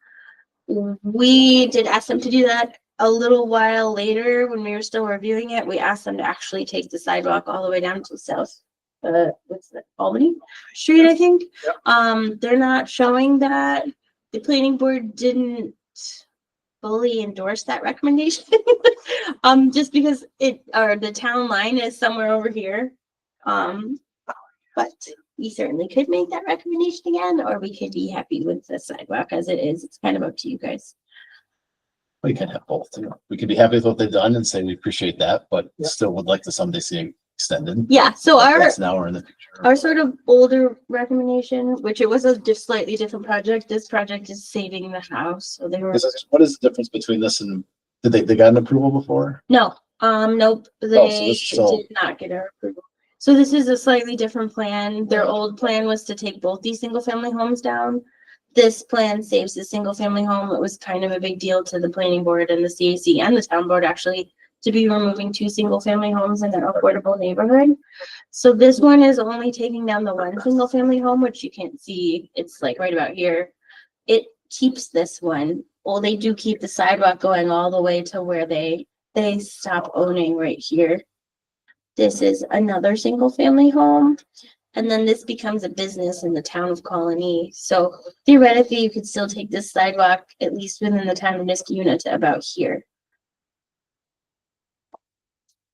We did ask them to do that a little while later when we were still reviewing it. We asked them to actually take the sidewalk all the way down to South, what's that, Albany Street, I think. Yep. They're not showing that. The planning board didn't fully endorse that recommendation. Just because the town line is somewhere over here. But we certainly could make that recommendation again, or we could be happy with the sidewalk as it is. It's kind of up to you guys. We can have both. We could be happy with what they've done and say we appreciate that, but Yeah. still would like to someday see it extended. Yeah, so Whether it's now or in the future. our sort of older recommendation, which it was a just slightly different project, this project is saving the house, so they were, What is the difference between this and, did they got an approval before? nope, so they this is still- did not get our approval. So this is a slightly different plan. Their old plan was to take both these single family homes down. This plan saves the single family home. It was kind of a big deal to the planning board and the CAC and the town board actually to be removing 2 single family homes in an affordable neighborhood. So this one is only taking down the 1 single family home, which you can't see. It's like right about here. It keeps this one. Well, they do keep the sidewalk going all the way to where they stop owning right here. This is another single family home. And then this becomes a business in the town of Colony. So theoretically, you could still take this sidewalk, at least within the town of Niskayuna, to about here.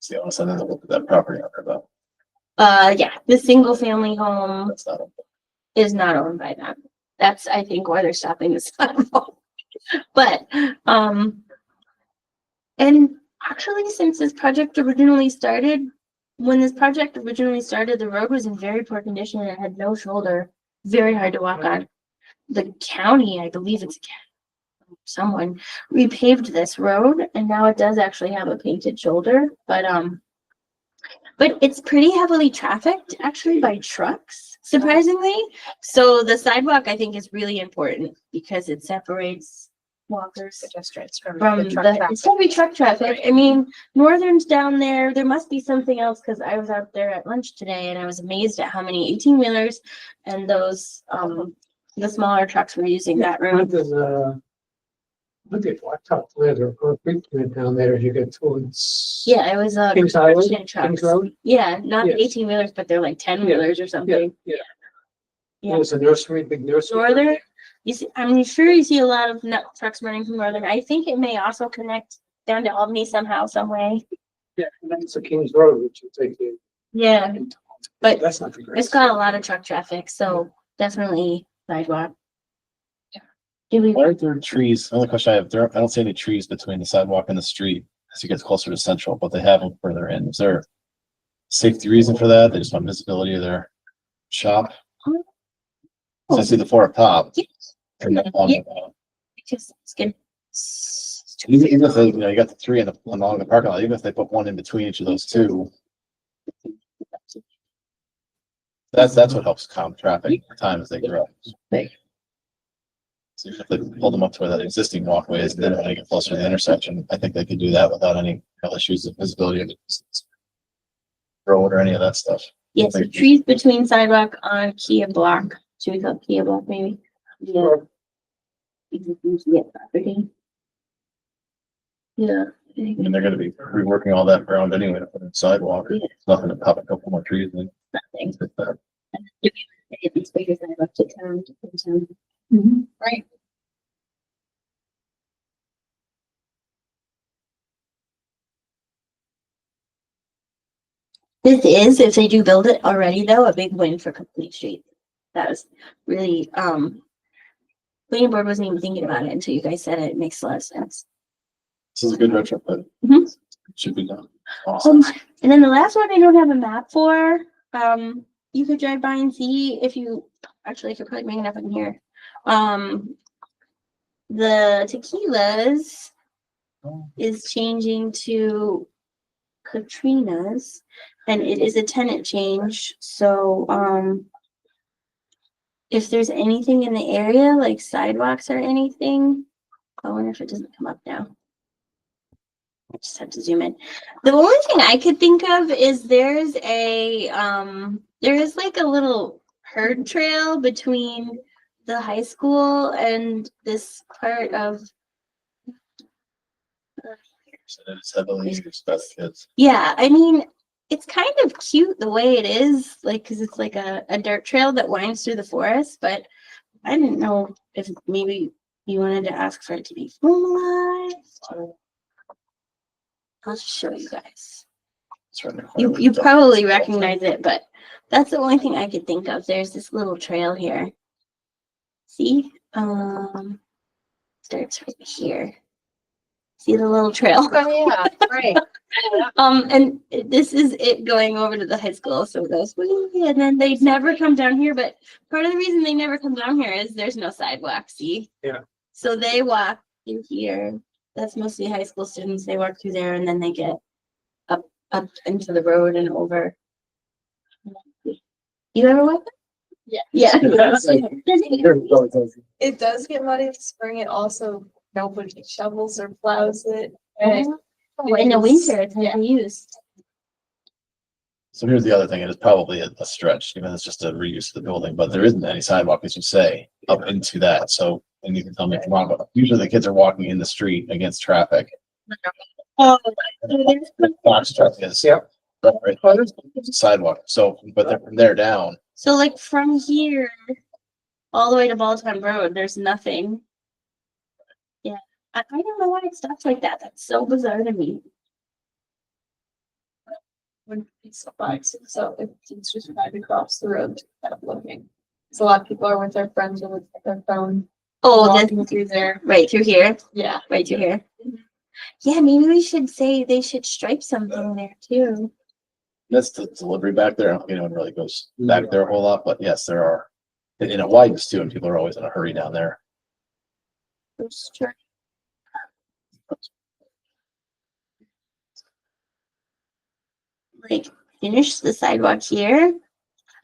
See, all of a sudden, look at that property owner, but Yeah, the single family home that's not. is not owned by them. That's, I think, why they're stopping the sidewalk. But, and actually, since this project originally started, the road was in very poor condition and it had no shoulder, very hard to walk on. The county, I believe it's someone repaved this road and now it does actually have a painted shoulder, but it's pretty heavily trafficked actually by trucks, surprisingly. So the sidewalk I think is really important because it separates walkers Pedestrians from from the truck the, traffic. it's gonna be truck traffic. I mean, Northern's down there. There must be something else because I was out there at lunch today and I was amazed at how many 18-wheelers and those the smaller trucks were using that road. Look at Blacktop Leather or Creek Plant down there as you get towards. Yeah, it was Kings Highway, construction Kings trucks. Road. Yeah, not the Yes. 18-wheelers, but they're like 10-wheelers or Yeah, something. yeah. Yeah. There's a nursery, big nursery. Northern, you see, I'm sure you see a lot of nut trucks running from Northern. I think it may also connect down to Albany somehow, some way. Yeah, and then it's a Kings Road, which you take the. Yeah, but That's not the great. it's got a lot of truck traffic, so definitely sidewalk. Do we, Why aren't there trees? The only question I have, I don't see any trees between the sidewalk and the street as you get closer to Central, but they have them further in. Is there a safety reason for that? They just want visibility of their shop? So I see the 4 up top. And then on the- just, it's good. Even if they, you got the 3 along the parking lot, even if they put 1 in between each of those 2. That's what helps calm traffic at times as they grow. Right. So if they hold them up to where that existing walkway is, then when they get closer to the intersection, I think they could do that without any real issues of visibility of the road or any of that stuff. Yes, so trees between sidewalk on Kia block. Should we call it Kia block maybe? Yeah. Yeah, property. Yeah. I mean, they're gonna be reworking all that ground anyway to put in sidewalk. Yeah. It's nothing to pop a couple more trees in. Nothing. Like that. It's bigger than up to town. Right. This is, if they do build it already though, a big win for Complete Street. That was really, planning board wasn't even thinking about it until you guys said it. It makes a lot of sense. This is a good retrofit. Mhm. Should be done. Awesome. And then the last one I don't have a map for, you could drive by and see if you, actually I could probably bring it up in here. The tequilas, is changing to Katrina's, and it is a tenant change, so, if there's anything in the area, like sidewalks or anything, I wonder if it doesn't come up now. I just have to zoom in. The only thing I could think of is there is like a little herd trail between the high school and this part of, So it's heavily used by the kids. yeah, I mean, it's kind of cute the way it is, like, cause it's like a dirt trail that winds through the forest, but I didn't know if maybe you wanted to ask for it to be formalized. I'll just show you guys. It's right in the corner. You probably recognize it, but that's the only thing I could think of. There's this little trail here. See? Starts right here. See the little trail? Oh, yeah, right. And this is it going over to the high school. So it goes, "Wee," and then they never come down here. But part of the reason they never come down here is there's no sidewalk. See? Yeah. So they walk through here. That's mostly high school students. They walk through there and then they get up into the road and over. You ever walk? Yeah. Yeah. It does get muddy in the spring. It also, nobody shovels or plows it. In the winter, it's Yeah. never used. So here's the other thing, it is probably a stretch, even though it's just a reuse of the building, but there isn't any sidewalk, as you say, up into that, so, and you can tell me if I'm wrong, but usually the kids are walking in the street against traffic. Oh, Box traffic is. Yep. Right, there's a sidewalk, so, but they're from there down, so like from here all the way to Balltown Road, there's nothing. Yeah, I don't know why it stops like that. That's so bizarre to me. When it's bikes, so it's just right across the road, kind of looking. So a lot of people are with their friends or with their phone. Oh, that's Walking through there. right through here, Yeah. right through here. Yeah, maybe we should say they should stripe something there too. that's the delivery back there, I don't think anyone really goes back there a whole lot, but yes, there are. And it widens too, and people are always in a hurry down there. Like finish the sidewalk here.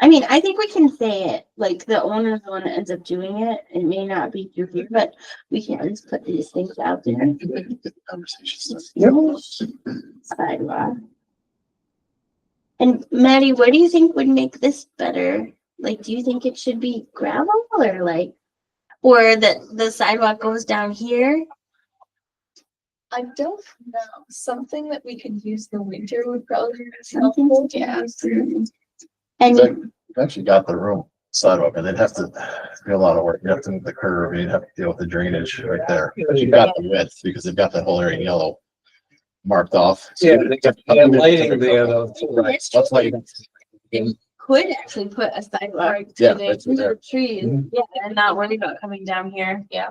I mean, I think we can say it, like the owner is the one that ends up doing it. It may not be through here, but we can just put these things out there. Conversations. Sidewalk. And Maddie, what do you think would make this better? Like, do you think it should be gravel or like, or that the sidewalk goes down here? I don't know. Something that we could use in the winter would probably be Something helpful. to Yeah. And You've actually got the room sidewalk, and they'd have to do a lot of work. You have to move the curve, you'd have to deal with the drainage right there. But you've got the width, because they've got that whole area in yellow marked off. Yeah, they got lighting there though. Right, that's why you. could actually put a sidewalk Right. Yeah, through right the there. trees, yeah, and not worry about coming down here. Yeah.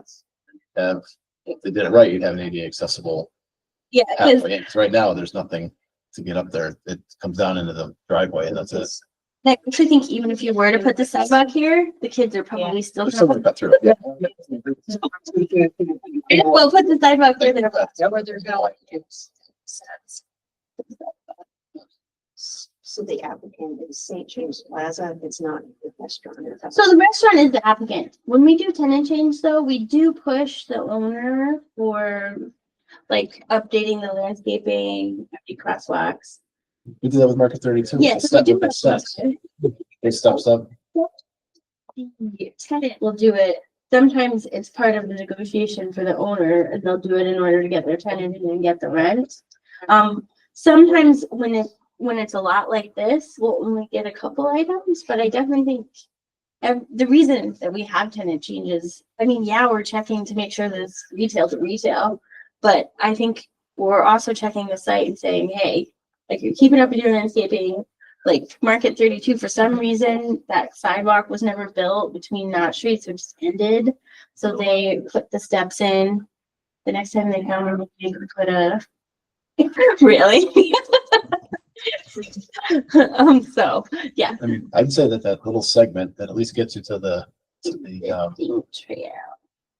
If they did it right, you'd have an ADA accessible Yeah, because pathway. 'Cause right now, there's nothing to get up there. It comes down into the driveway and that's it. I actually think even if you were to put the sidewalk here, the kids are probably still There's someone gonna. cut through. Yeah. Well, put the sidewalk where they're. Where they're going. So the applicant is St. James Plaza, it's not the restaurant. So the restaurant is the applicant. When we do tenant change though, we do push the owner for like updating the landscaping, empty crosswalks. We did that with Market 32. Yes, we Step do. with steps. They steps up. The tenant will do it. Sometimes it's part of the negotiation for the owner and they'll do it in order to get their tenant in and get the rent. Sometimes when it's a lot like this, we'll only get a couple items, but I definitely think the reason that we have tenant changes, I mean, yeah, we're checking to make sure that it's retail to retail, but I think we're also checking the site and saying, hey, like you're keeping up with your landscaping, like Market 32, for some reason, that sidewalk was never built between Knott Streets, which ended. So they put the steps in. The next time they come, they could put a, really? So, yeah. I mean, I'd say that little segment that at least gets you to the Trail.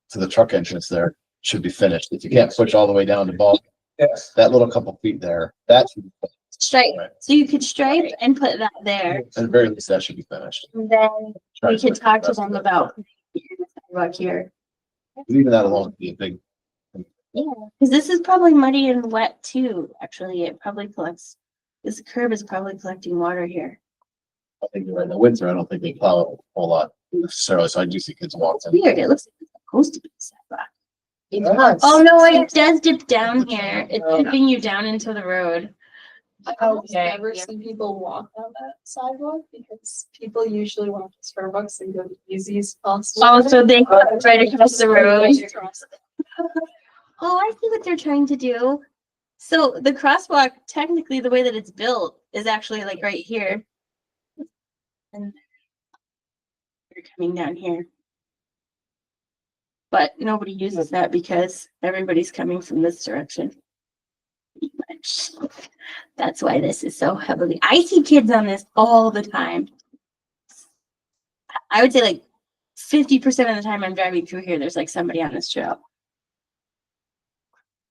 to the truck entrance there. should be finished. If you can't push all the way down to ball, Yes. that little couple feet there, that should be finished. Stripe. Right. So you could stripe and put that there. At the very least, that should be finished. And then we could talk to them about the sidewalk here. Even that alone would be a big, Yeah, because this is probably muddy and wet too. Actually, it probably collects, this curb is probably collecting water here. I think you're right. In the winter, I don't think they plow a whole lot necessarily. So I do see kids walking. Weird, it looks like it's supposed to be a sidewalk. It does. Oh, no, it does dip down here. It's dipping you down into the road. I almost Okay, never yeah. see people walk on that sidewalk because people usually walk to Starbucks and go the easiest possible. Oh, so they go right across the road. Right across. Oh, I see what they're trying to do. So the crosswalk, technically, the way that it's built is actually like right here. And they're coming down here. But nobody uses that because everybody's coming from this direction. Pretty much. That's why this is so heavily. I see kids on this all the time. I would say like 50% of the time I'm driving through here, there's like somebody on this trail.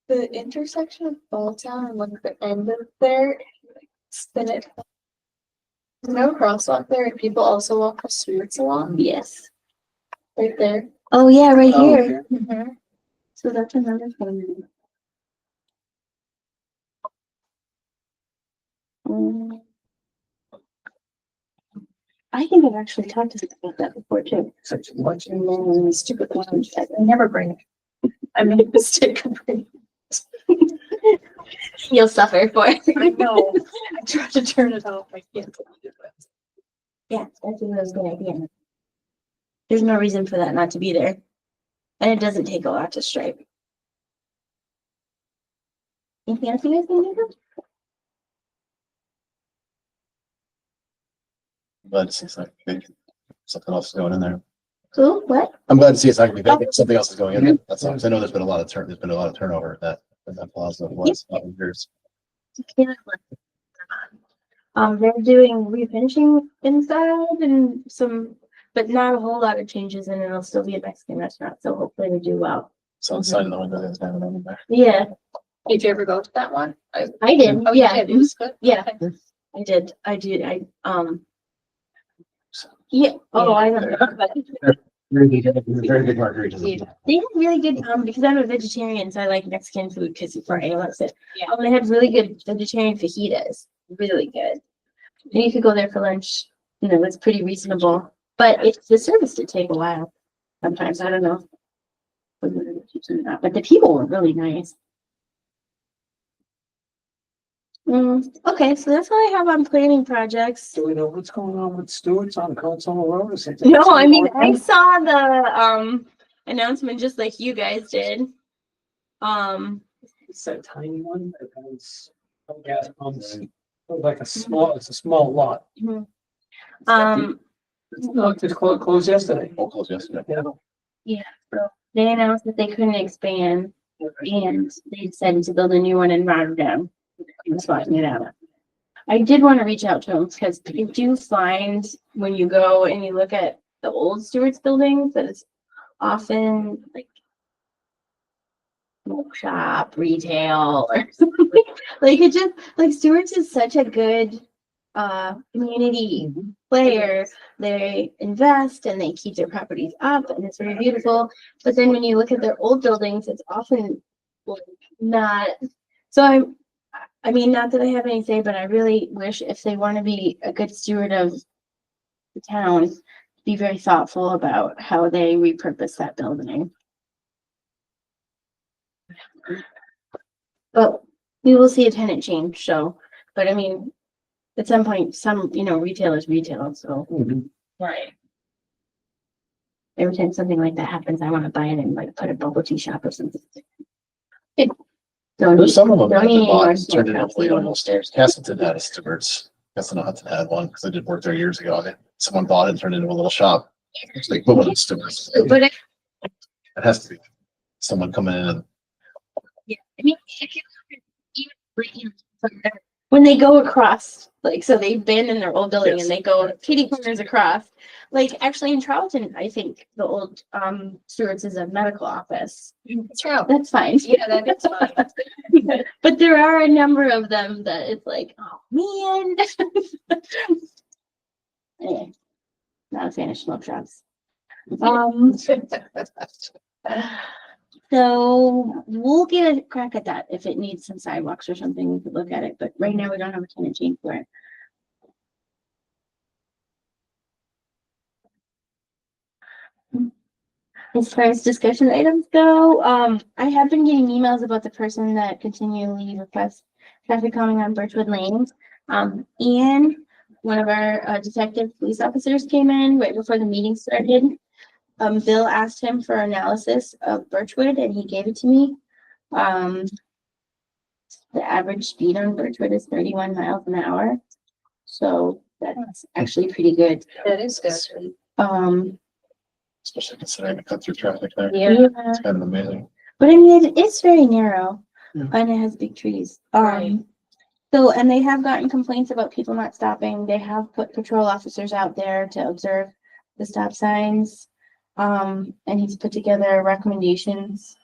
The intersection of Balltown and like the end of there, if you, like, spin it. There's no crosswalk there, and people also walk the streets a lot, Yes. right there. Oh, yeah, right Oh, here. okay. Mhm. So that's another thing. Um, I think I've actually talked to them about that before too. Such a much. And then stupid ones that I never bring. I made a mistake of bringing. You'll suffer for it. I know. I tried to turn it off. I can't. Yeah, I think that's a good idea. There's no reason for that not to be there. And it doesn't take a lot to stripe. Anything else you guys want to do? I'm glad to see something else going in there. Cool, what? I'm glad to see it's not gonna be vacant. Something else is going in there. That's all. 'Cause I know there's been a lot of turnover at that plaza the last couple of years. They're doing refinishing inside and some, but not a whole lot of changes, and it'll still be a Mexican restaurant, so hopefully we do well. So inside of the window, there's kind of over there. Yeah, Did you ever go to that one? I did, Oh, you yeah, did? It was good. yeah, I did, yeah, oh, I don't know, but Very good margaritas. they had really good, because I'm a vegetarian, so I like Mexican food, because Brian loves it. Yeah. They had really good vegetarian fajitas, really good. And you could go there for lunch, you know, it's pretty reasonable, but the service did take a while. Sometimes, I don't know. But the people were really nice. Okay, so that's all I have on planning projects. Do we know what's going on with Stewart's on Console Road or something? No, I mean, I saw the announcement just like you guys did. It's that tiny one that has no gas pumps. Like it's a small lot. Um, No, it just closed yesterday. All closed yesterday. Yeah. they announced that they couldn't expand and they decided to build a new one in Rotterdam. I'm swapping it out. I did want to reach out to them because you do find when you go and you look at the old Stewart's buildings that it's often like smoke shop, retail, or something. Like it just like Stewart's is such a good community player. They invest and they keep their properties up and it's very beautiful. But then when you look at their old buildings, it's often like not. So I mean, not that I have any say, but I really wish if they want to be a good steward of the town, be very thoughtful about how they repurpose that building. But we will see a tenant change, so, but I mean, at some point, some, retail is retail, so. Right. Every time something like that happens, I want to buy it and like put a bubble tea shop or something. There's some of them that Don't have need been any more bought, turned into smoke Toledo shops. Mill Stairs. Castleton had a Stewart's. Castleton Hudson had one because I did work there years ago. Someone bought it and turned it into a little shop. It's like equivalent of Stewart's. But It has to be someone coming in and yeah, I mean, if you look at even, when they go across, like, so they've been in their old building Yes. and they go kitty corners across. Like, actually in Charlton, I think the old, Stewart's is a medical office. True. That's fine. Yeah, that is fine. But there are a number of them that it's like, oh, man. Anyway, not a fan of smoke shops. So we'll get a crack at that. If it needs some sidewalks or something, we could look at it, but right now we don't have a tenant change for it. As far as discussion items go, I have been getting emails about the person that continually requests traffic calming on Birchwood Lane. Ian, one of our detective police officers, came in right before the meeting started. Bill asked him for analysis of Birchwood and he gave it to me. The average speed on Birchwood is 31 miles an hour. So that's actually pretty good. That is good. Especially considering the cut through traffic there. Yeah. It's kind of amazing. But I mean, it's very narrow Yeah. and it has big trees. Right. So, and they have gotten complaints about people not stopping. They have put patrol officers out there to observe the stop signs. And he's put together recommendations.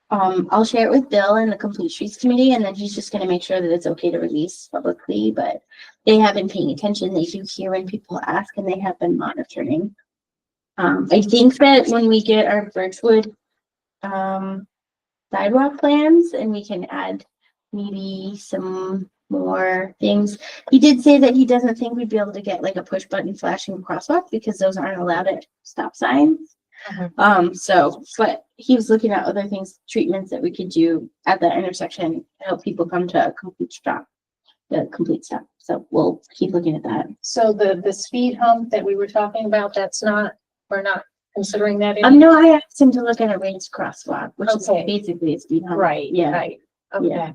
I'll share it with Bill and the Complete Streets Committee, and then he's just gonna make sure that it's okay to release publicly, but they have been paying attention. They do hear when people ask and they have been monitoring. I think that when we get our Birchwood, sidewalk plans and we can add maybe some more things. He did say that he doesn't think we'd be able to get like a push button flashing crosswalk because those aren't allowed at stop signs. So, but he was looking at other things, treatments that we could do at that intersection to help people come to a complete stop, the complete stop. So we'll keep looking at that. So the speed hump that we were talking about, we're not considering that. No, I asked him to look at a raised crosswalk, which is Okay. basically a speed hump. Right, Yeah. right. Yeah. Okay.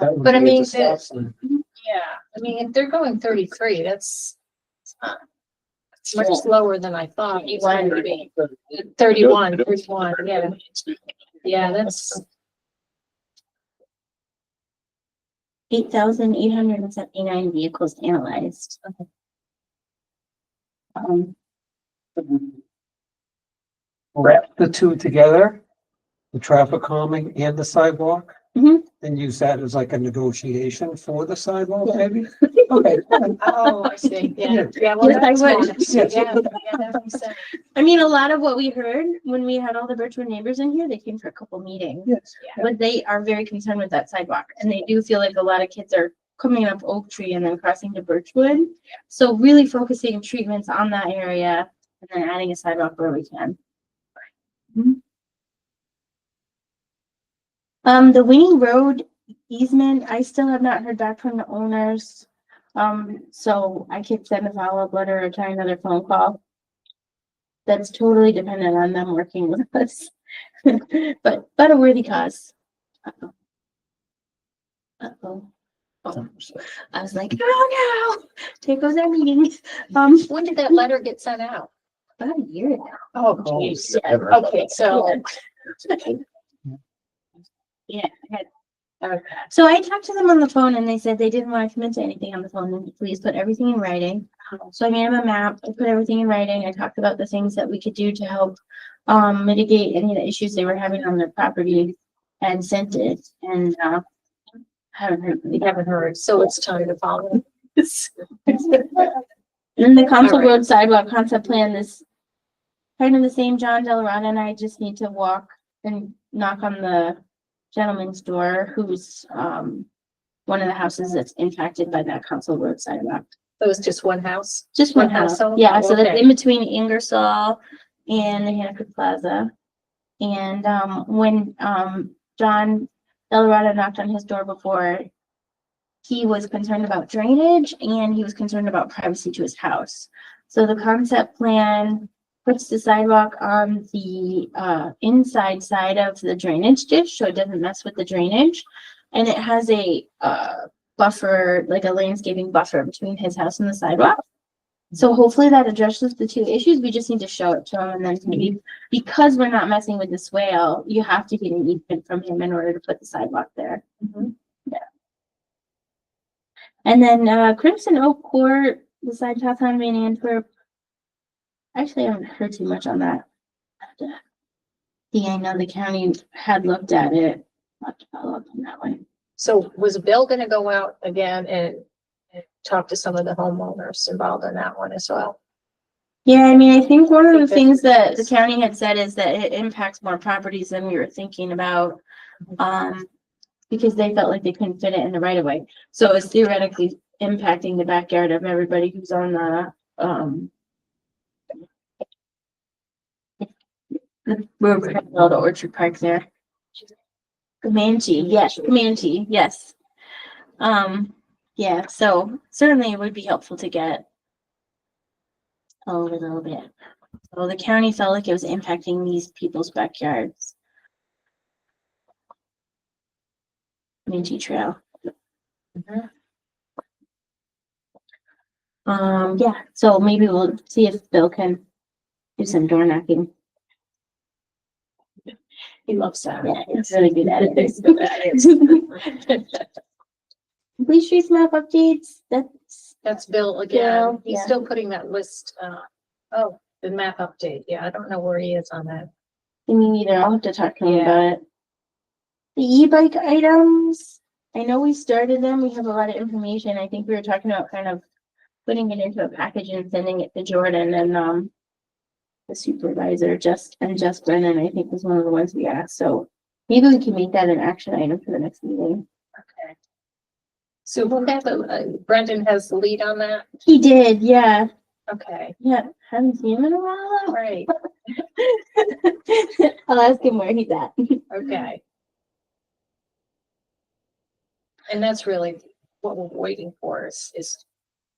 that would But I be at the mean, stop sign. Yeah, I mean, if they're going 33, it's it's much Yeah. slower than I thought. It was going to be. 31, yeah. Yeah, that's, 8,879 vehicles analyzed. Wrap the two together, the traffic calming and the sidewalk. Mhm. And use that as like a negotiation for the sidewalk, Yeah. maybe? Okay. oh, I see, yeah, yeah, well, Yes, I that's would. fine. Yes. Yeah, that makes sense. I mean, a lot of what we heard when we had all the Birchwood neighbors in here, they came for a couple meetings. Yes. But they are very concerned with that sidewalk and they do feel like a lot of kids are coming up Oak Tree and then crossing to Birchwood. So really focusing treatments on that area and then adding a sidewalk where we can. The Winnie Road easement, I still have not heard back from the owners. So I could send a follow-up letter or try another phone call. That's totally dependent on them working with us. But a worthy cause. Uh-oh. Uh-oh. Oh, I was like, oh no, there goes our meetings. When did that letter get sent out? About a year ago. Oh, Oh, geez. yeah. Okay, so, Yeah, I had. So I talked to them on the phone and they said they didn't want to commit to anything on the phone, and please put everything in writing. So I made them a map, I put everything in writing, I talked about the things that we could do to help mitigate any of the issues they were having on their property and sent it, and we haven't heard, so it's time to follow. then the Council All right. Road sidewalk concept plan is kind of the same. John Delarada and I just need to walk and knock on the gentleman's door who's one of the houses that's impacted by that Council Road sidewalk. It was just one house? Just one One house house. only? Yeah, so that's Okay. in between Ingersoll and the Hannaford Plaza. And when John Delarada knocked on his door before, he was concerned about drainage and he was concerned about privacy to his house. So the concept plan puts the sidewalk on the inside side of the drainage dish, so it doesn't mess with the drainage. And it has a buffer, like a landscaping buffer between his house and the sidewalk. So hopefully that addresses the two issues. We just need to show it to him, and then maybe, because we're not messing with the swale, you have to get an easement from him in order to put the sidewalk there. Mhm. Yeah. And then Crimson Oak Court beside Hawthorne Main Antwerp. Actually, I haven't heard too much on that. Yeah, I know the county had looked at it. I'll have to follow up on that one. So was Bill gonna go out again and talk to some of the homeowners involved in that one as well? Yeah, I mean, I think one of the Think that's things what it that the is. county had said is that it impacts more properties than we were thinking about. Because they felt like they couldn't fit it in the right of way. So it's theoretically impacting the backyard of everybody who's on the road parallel to Orchard Park there. Comanche, yes, Comanche, yes. Yeah, so certainly it would be helpful to get a little bit. So the county felt like it was impacting these people's backyards. Comanche Trail. Yeah, so maybe we'll see if Bill can do some door knocking. He loves that. Yeah, he's really good at He's good at it. Complete streets map updates, That's Bill again. Bill, He's yeah. still putting that list, oh, the map update. Yeah, I don't know where he is on that. me neither, I'll have to talk to him Yeah. about it. The e-bike items, I know we started them, we have a lot of information, I think we were talking about kind of putting it into a package and sending it to Jordan and, the supervisor, Just Brennan, I think was one of the ones we asked, so maybe we can make that an action item for the next meeting. Okay. So we'll have, Brendan has the lead on that? He did, yeah, Okay, haven't seen him in a while. right, I'll ask him where he's at. okay. And that's really what we're waiting for is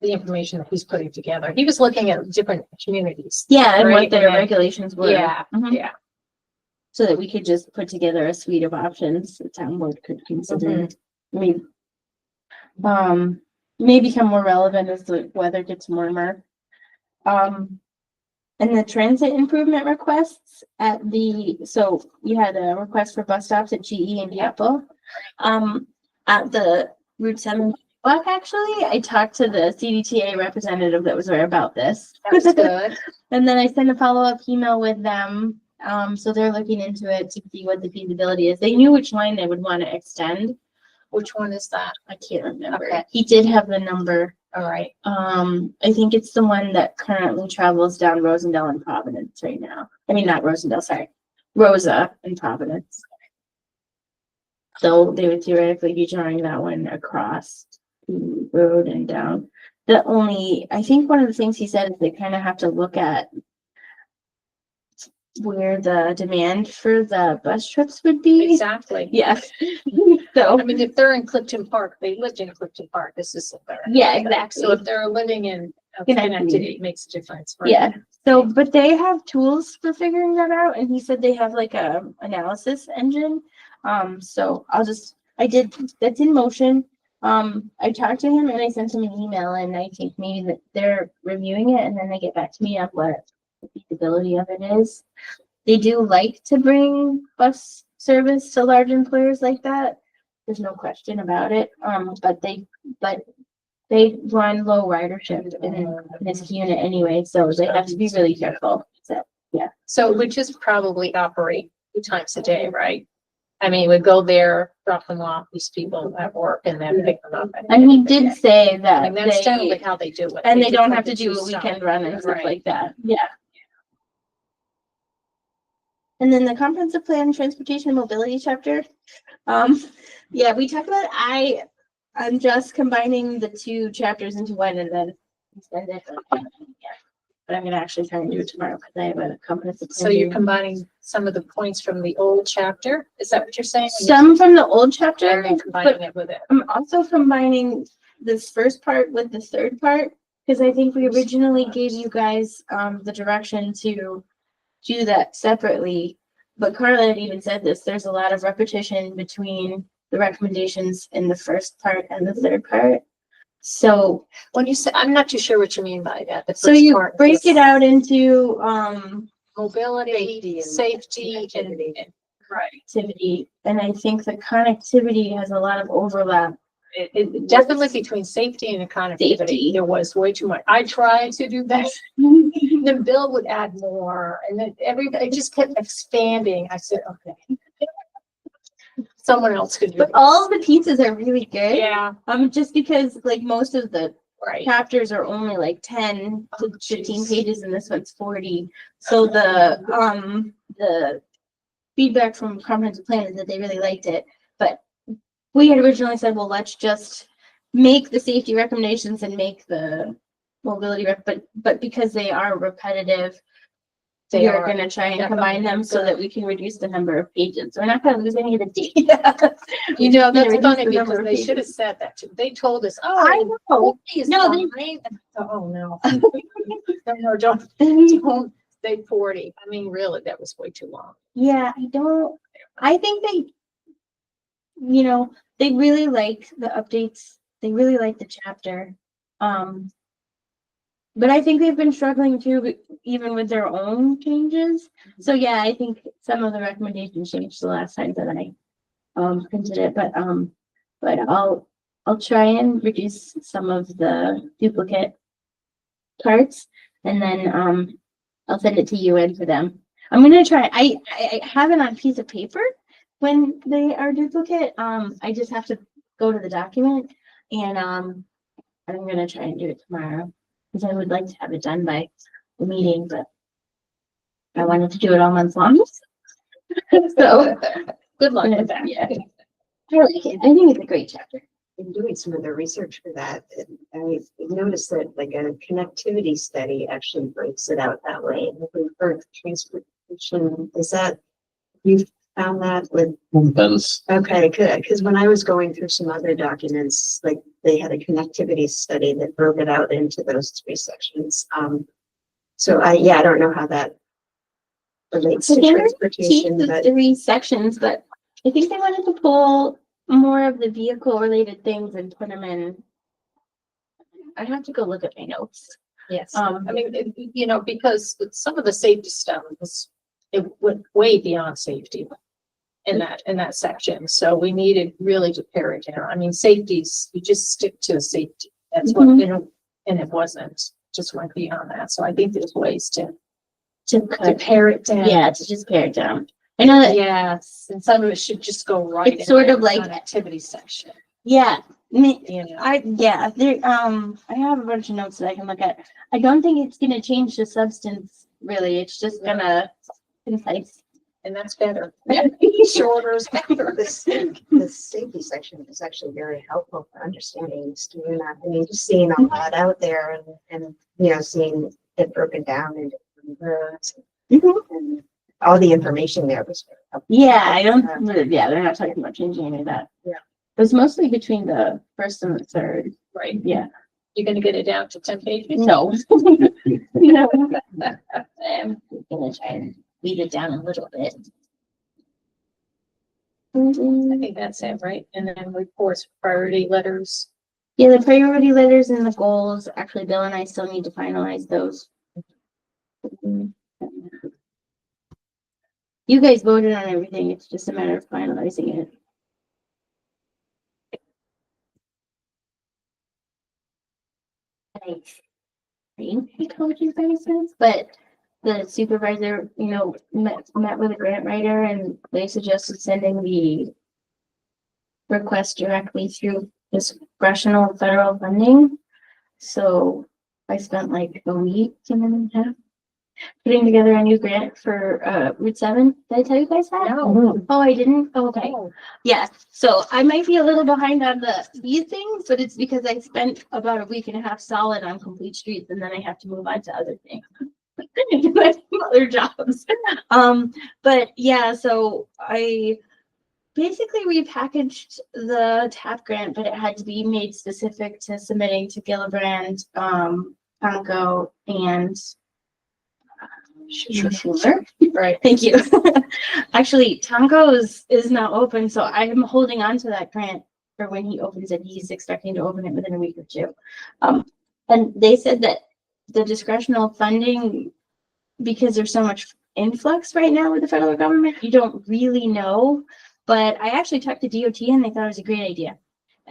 the information that he's putting together. He was looking at different communities. Yeah, and Right, what their and then- regulations were. Yeah, Mhm. yeah. So that we could just put together a suite of options the town board could consider. I mean, may become more relevant as the weather gets warmer. And the transit improvement requests so we had a request for bus stops at GE and Apple. At the Route 7 block, actually, I talked to the CDTA representative that was there about this. That was good. And then I sent a follow-up email with them. So they're looking into it to see what the feasibility is. They knew which line they would want to extend. Which one is that? I can't remember. Okay. He did have the number. All right. I think it's the one that currently travels down Rosendale and Providence right now. I mean, not Rosendale, sorry. Rosa and Providence. So they would theoretically be drawing that one across the road and down. I think one of the things he said is they kind of have to look at where the demand for the bus trips would be. Exactly. Yes. So, I mean, if they're in Clifton Park, they lived in Clifton Park. This is there. yeah, exactly. So if they're living in Schenectady, it makes a difference. Right? Yeah, so, but they have tools for figuring that out, and he said they have like a analysis engine. So that's in motion. I talked to him and I sent him an email, and I think maybe that they're reviewing it and then they get back to me on what the feasibility of it is. They do like to bring bus service to large employers like that. There's no question about it. But they run low ridership in this unit anyway, so they have to be really careful. So, So we just probably operate 2 times a day, right? I mean, we go there, drop them off, these people at work, and then pick them up. and he did say that And that's generally they, how they do it. and they just don't like have the to do a 2 stop. weekend run and stuff Right. like that. Yeah. And then the comprehensive plan transportation and mobility chapter. Yeah, we talked about I'm just combining the 2 chapters into one and then extend it. But I'm gonna actually try and do it tomorrow because I have a comprehensive. So plan you're due. combining some of the points from the old chapter? Is that what you're saying? Some from the old chapter, And then but combining it with it. I'm also combining this first part with the third part, because I think we originally gave you guys, the direction to do that separately. But Carla had even said this, there's a lot of repetition between the recommendations in the first part and the third part. So, When you say, I'm not too sure what you mean by that. The so first you part break is it out into, Mobility, safety, and, connectivity. right. activity, and I think the connectivity has a lot of overlap It definitely between safety and connectivity, Safety. there was way too much. I tried to do that. Then Bill would add more and then everybody just kept expanding. I said, okay. Someone else could do But this. all of the pieces are really good. Yeah, Just because like most of the right. chapters are only like 10 to Oh, 15 jeez. pages and this one's 40. So the feedback from comprehensive plan is that they really liked it. But we had originally said, well, let's just make the safety recommendations and make the mobility but because they are repetitive, They we're are. gonna try and Yeah, combine them so good. that we can reduce the number of pages. We're not gonna lose any of the data. You know, We're gonna that's reduce funny the number because of they should have pages. said that too. They told us, I oh, know. please, No, oh, no. No, don't say 40. I mean, really, that was way too long. Yeah, I think they really like the updates. They really like the chapter. But I think they've been struggling too, even with their own changes. So yeah, I think some of the recommendations changed the last time that I printed it, but I'll try and reduce some of the duplicate parts and then I'll send it to you and for them. I'm gonna try. I have it on a piece of paper when they are duplicate. I just have to go to the document and I'm gonna try and do it tomorrow because I would like to have it done by the meeting, but I wanted to do it all month long. So Good luck with that. yeah, I like it. I think it's a great chapter. In doing some of the research for that, and I noticed that like a connectivity study actually breaks it out that way. And for transportation, is that, you found that with, Depends. okay, because when I was going through some other documents, like they had a connectivity study that broke it out into those 3 sections. So I don't know how that relates So to they keep transportation, the but 3 sections, but I think they wanted to pull more of the vehicle related things and put them in. I'd have to go look at my notes. Yes, I mean, you know, because some of the safety stuff it went way beyond safety in that section. So we needed really to pare it down. I mean, safeties, you just stick to safety. That's what, Mhm. you know, and it wasn't, just went beyond that. So I think there's ways to To cut, pare it down. yeah, to just pare it down. I know that, Yes, and some of it should just go right. It's sort in of the like- Activity section, yeah, you know. I have a bunch of notes that I can look at. I don't think it's gonna change the substance, really. It's just gonna concise. And that's better. Yeah. Shorter is better. the safety section is actually very helpful for understanding doing that. I mean, just seeing all that out there and seeing it broken down into different roads and all the information there was very helpful. Yeah, they're not talking about changing any of that. Yeah. It was mostly between the first and the third. Right, Yeah. you're gonna get it down to 10 pages? No. No. I'm gonna try and weed it down a little bit. I think that's it, right? And then reports, priority letters. Yeah, the priority letters and the goals, actually, Bill and I still need to finalize those. You guys voted on everything, it's just a matter of finalizing it. I think I told you guys this, but the supervisor, met with a grant writer and they suggested sending the request directly through discretional federal funding. So I spent like a week and a half putting together a new grant for Route 7. Did I tell you guys that? No. Oh, I didn't? Oh, okay. Oh, Yeah, so I might be a little behind on these things, but it's because I spent about a week and a half solid on complete streets and then I have to move on to other things. Other jobs. But yeah, so I basically repackaged the TAP grant, but it had to be made specific to submitting to Gillibrand, Conco, and Schuler. right. Thank you. Actually, Tonko is now open, so I'm holding on to that grant for when he opens it. He's expecting to open it within a week or 2. And they said that the discretional funding, because there's so much influx right now with the federal government, you don't really know. But I actually talked to DOT and they thought it was a great idea.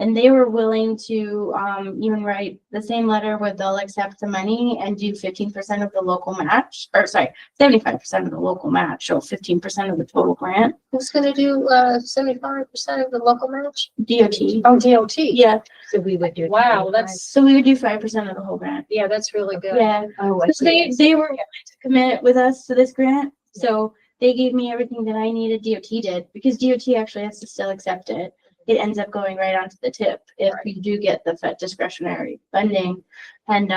And they were willing to, even write the same letter where they'll accept the money and do 15% of the local match, or sorry, 75% of the local match, so 15% of the total grant, Who's gonna do, 75% of the local match? DOT. Oh, DOT. Yeah, So we would do. Wow, that's, so we would do 5% of the whole grant. yeah, that's really good. Yeah, Oh, I so see. they were willing to commit with us to this grant, so they gave me everything that I needed, DOT did, because DOT actually has to still accept it. It ends up going right onto the tip if Right. we do get the discretionary funding, and,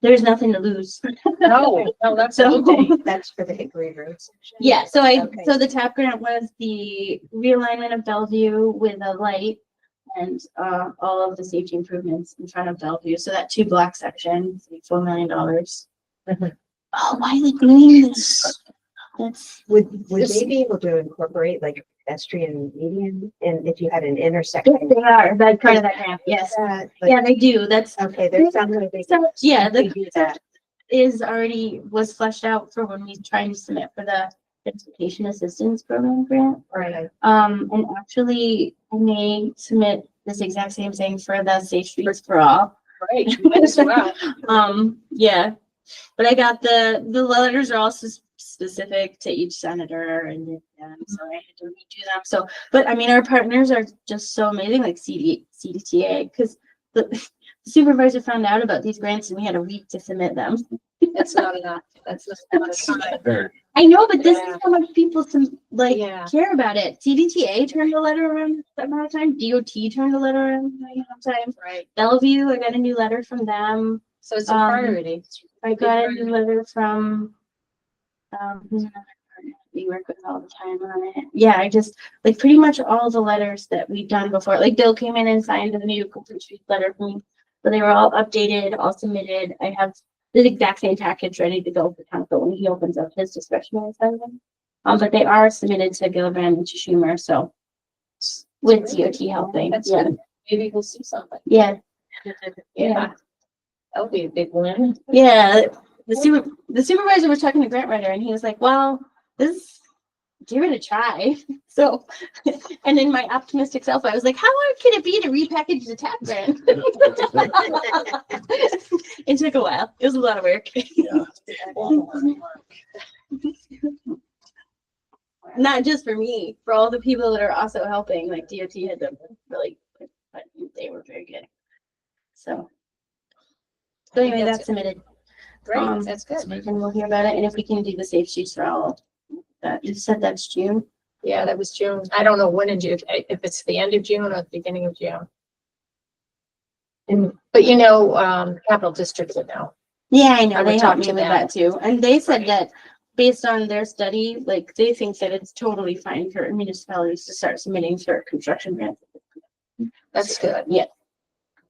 there's nothing to lose. No, no, that's a So, good thing. That's for the Hickory Road section? yeah, so Okay. so the TAP grant was the realignment of Bellevue with a light and, all of the safety improvements in front of Bellevue, so that 2 block section, is like $4 million. Mhm. Oh, why are they doing this? That's, Would This- they be able to incorporate like pedestrian median and if you had an intersection? they are, that's part of that grant, yes. Like, Yeah, they do, that's, okay, there's some way they. so, yeah, they the do that. is already, was fleshed out for when we tried to submit for the Transportation Assistance Program grant. Right. And actually, I may submit this exact same thing for the Safe Streets for All. Right, you might as well. Yeah, but I got the letters are also specific to each senator and, so I had to redo them. So, but I mean, our partners are just so amazing, like CDTA, because the supervisor found out about these grants and we had a week to submit them. That's not enough. That's not enough time. Very, I know, but this is Yeah. how much people like Yeah. care about it. CDTA turned a letter around that amount of time. DOT turned a letter around that amount of time. Right. Bellevue, I got a new letter from them. So it's a Um, priority. I got a new letter from, who's another partner we work with all the time on it. Yeah, I just, like, pretty much all the letters that we've done before, like, Bill came in and signed a new complete street letter for me. So they were all updated, all submitted. I have the exact same package ready to go for council when he opens up his discretionary funding. But they are submitted to Gillibrand and to Schumer, so with DOT helping, That's yeah, good. Maybe we'll see something. yeah, Yeah. That'll be a big win. yeah. The supervisor was talking to grant writer and he was like, well, this, give it a try. So, and in my optimistic self, I was like, how hard can it be to repackage the TAP grant? It took a while. It was a lot of work. yeah. Not just for me, for all the people that are also helping, like DOT had them really, but they were very good. So anyway, that's submitted. Great, that's good. And we'll hear about it. And if we can do the safe streets for all, that you said that's June. Yeah, that was June. I don't know when in June, if it's the end of June or the beginning of June. But you know, Capital District would know. Yeah, I know. I would They talk helped me to with them. that too. And they said Right. that based on their study, like they think that it's totally fine for municipalities to start submitting for construction grants. That's good. Yeah.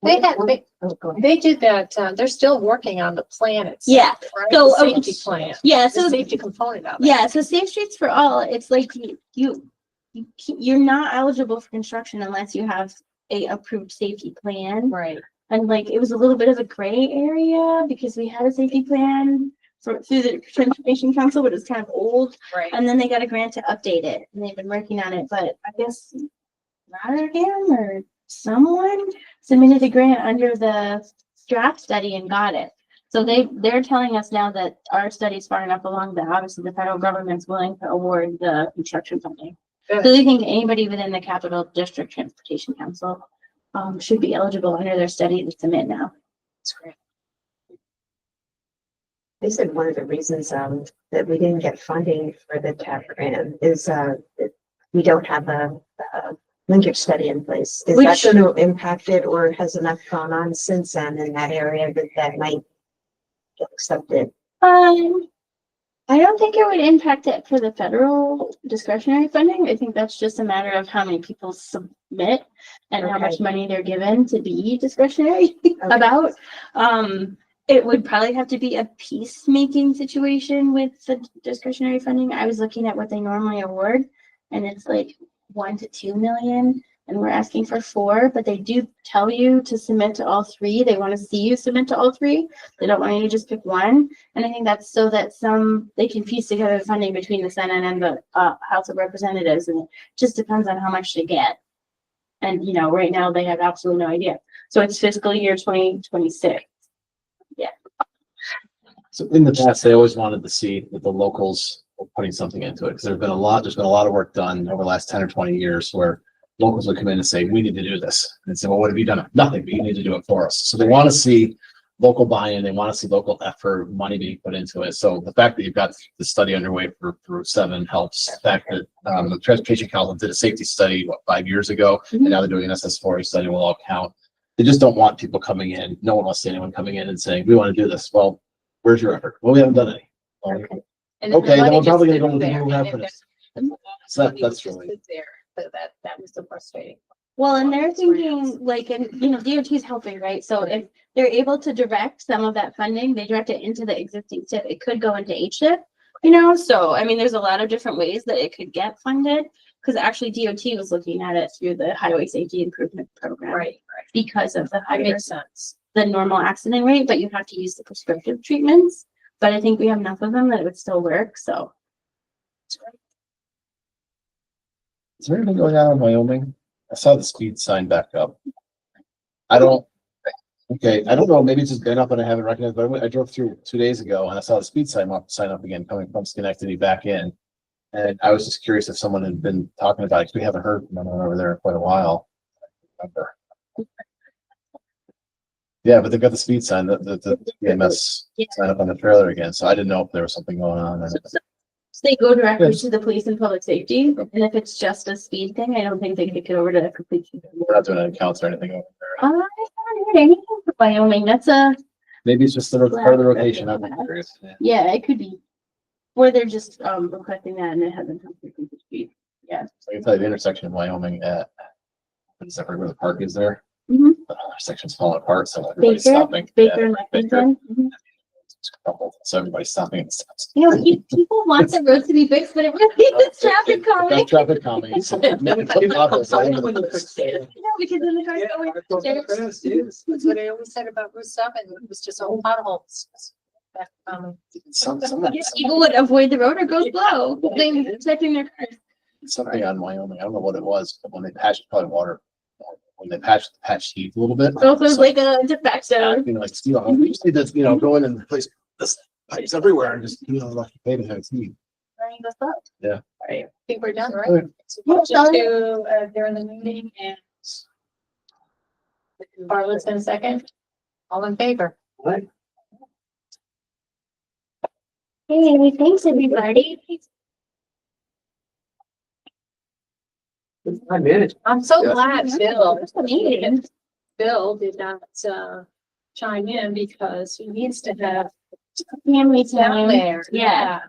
They had, Oh, go ahead. they did that, they're still working on the plan itself. Yeah. Right? So, The safety plan, Yeah, the so safety component of it. yeah, so Safe Streets for All, it's like you're not eligible for construction unless you have a approved safety plan. Right, And like, it was a little bit of a gray area because we had a safety plan through the Transportation Council, but it was kind of old. right. And then they got a grant to update it and they've been working on it, but I guess Rotterdam or someone submitted a grant under the draft study and got it. So they're telling us now that our study's far enough along that obviously the federal government's willing to award the construction funding. Good. So they think anybody within the Capital District Transportation Council should be eligible under their study to submit now. That's great. They said one of the reasons that we didn't get funding for the TAP grant is that we don't have a linkage study in place. Is that Which- going to impact it, or has enough gone on since then in that area that might get accepted? I don't think it would impact it for the federal discretionary funding. I think that's just a matter of how many people submit and how much Okay. money they're given to be discretionary about. It would probably have to be a peacemaking situation with the discretionary funding. I was looking at what they normally award and it's like 1 to 2 million. And we're asking for 4, but they do tell you to submit to all 3. They want to see you submit to all 3. They don't want you to just pick one. And I think that's so that they can piece together the funding between the Senate and the House of Representatives. And it just depends on how much they get. And, you know, right now they have absolutely no idea. So it's fiscal year 2026. So in the past, they always wanted to see that the locals were putting something into it, because there's been a lot of work done over the last 10 or 20 years where locals would come in and say, we need to do this. And say, well, what have you done? Nothing, but you need to do it for us. So they want to see local buy-in, they want to see local effort, money being put into it. So the fact that you've got the study underway for Route 7 helps. The fact that the Transportation Council did a safety study, 5 years ago, and now they're doing an SS4 study will all count. They just don't want people coming in. No one wants to see anyone coming in and saying, we want to do this. Well, where's your effort? Well, we haven't done any. Well, And the Okay, then money we're probably just gonna go sits with the there, new and reference. then So money that's just really, sits there. So that was the frustrating. Well, and they're That's where it is. thinking like, and you know, DOT is helping, right? So if they're able to direct some of that funding, they direct it into the existing TIP. It could go into HTIP, you know? So, I mean, there's a lot of different ways that it could get funded. Because actually DOT was looking at it through the Highway Safety Improvement Program. Right, Because of the that higher makes sense. the normal accident rate, but you have to use the prescriptive treatments. But I think we have enough of them that it would still work, so. is there anything going on in Wyoming? I saw the speed sign back up. I don't know, maybe it's just been up and I haven't recognized, but I drove through 2 days ago and I saw the speed sign up again, coming from Schenectady back in. And I was just curious if someone had been talking about it, because we haven't heard from anyone over there in quite a while. Yeah, but they've got the speed sign, the EMS sign up on the trailer again, so I didn't know if there was something going on. So they go directly Yes. to the police and public safety, and if it's just a speed thing, I don't think they kick it over to the complete. We're not doing any counts or anything over there. I haven't heard anything from Wyoming, that's a, Maybe it's just part of the rotation. I'm curious. Yeah. yeah, it could be. Or they're just, requesting that and it hasn't come through complete speed, yeah. So I can tell you the intersection in Wyoming at, is that right where the park is there? Mhm. The section's falling apart, so everybody's Baker, stopping. Baker and Baker. Lexington. Mhm. So everybody's stopping and stuff. You know, people want the road to be fixed, but it really is traffic calming. That's traffic calming. So, potholes all over the place. You know, because then the cars go in. That's what I always said about Route 7, it was just all potholes. Some- People would avoid the road or go slow, they protecting their cars. Something on Wyoming, I don't know what it was, but when they patched, probably water, when they patched heat a little bit. So if there's like a de facto. You know, like steel, we just need to, go in and replace this pipes everywhere and just, like pay to have heat. I think we're done, Okay. right? So motion to, during the meeting and Bartlett's in a second. All in favor? Hey, thanks everybody. I managed. I'm so Yes. glad Amazing. Bill did not, chime in because he needs to have Family down time. there. Yeah.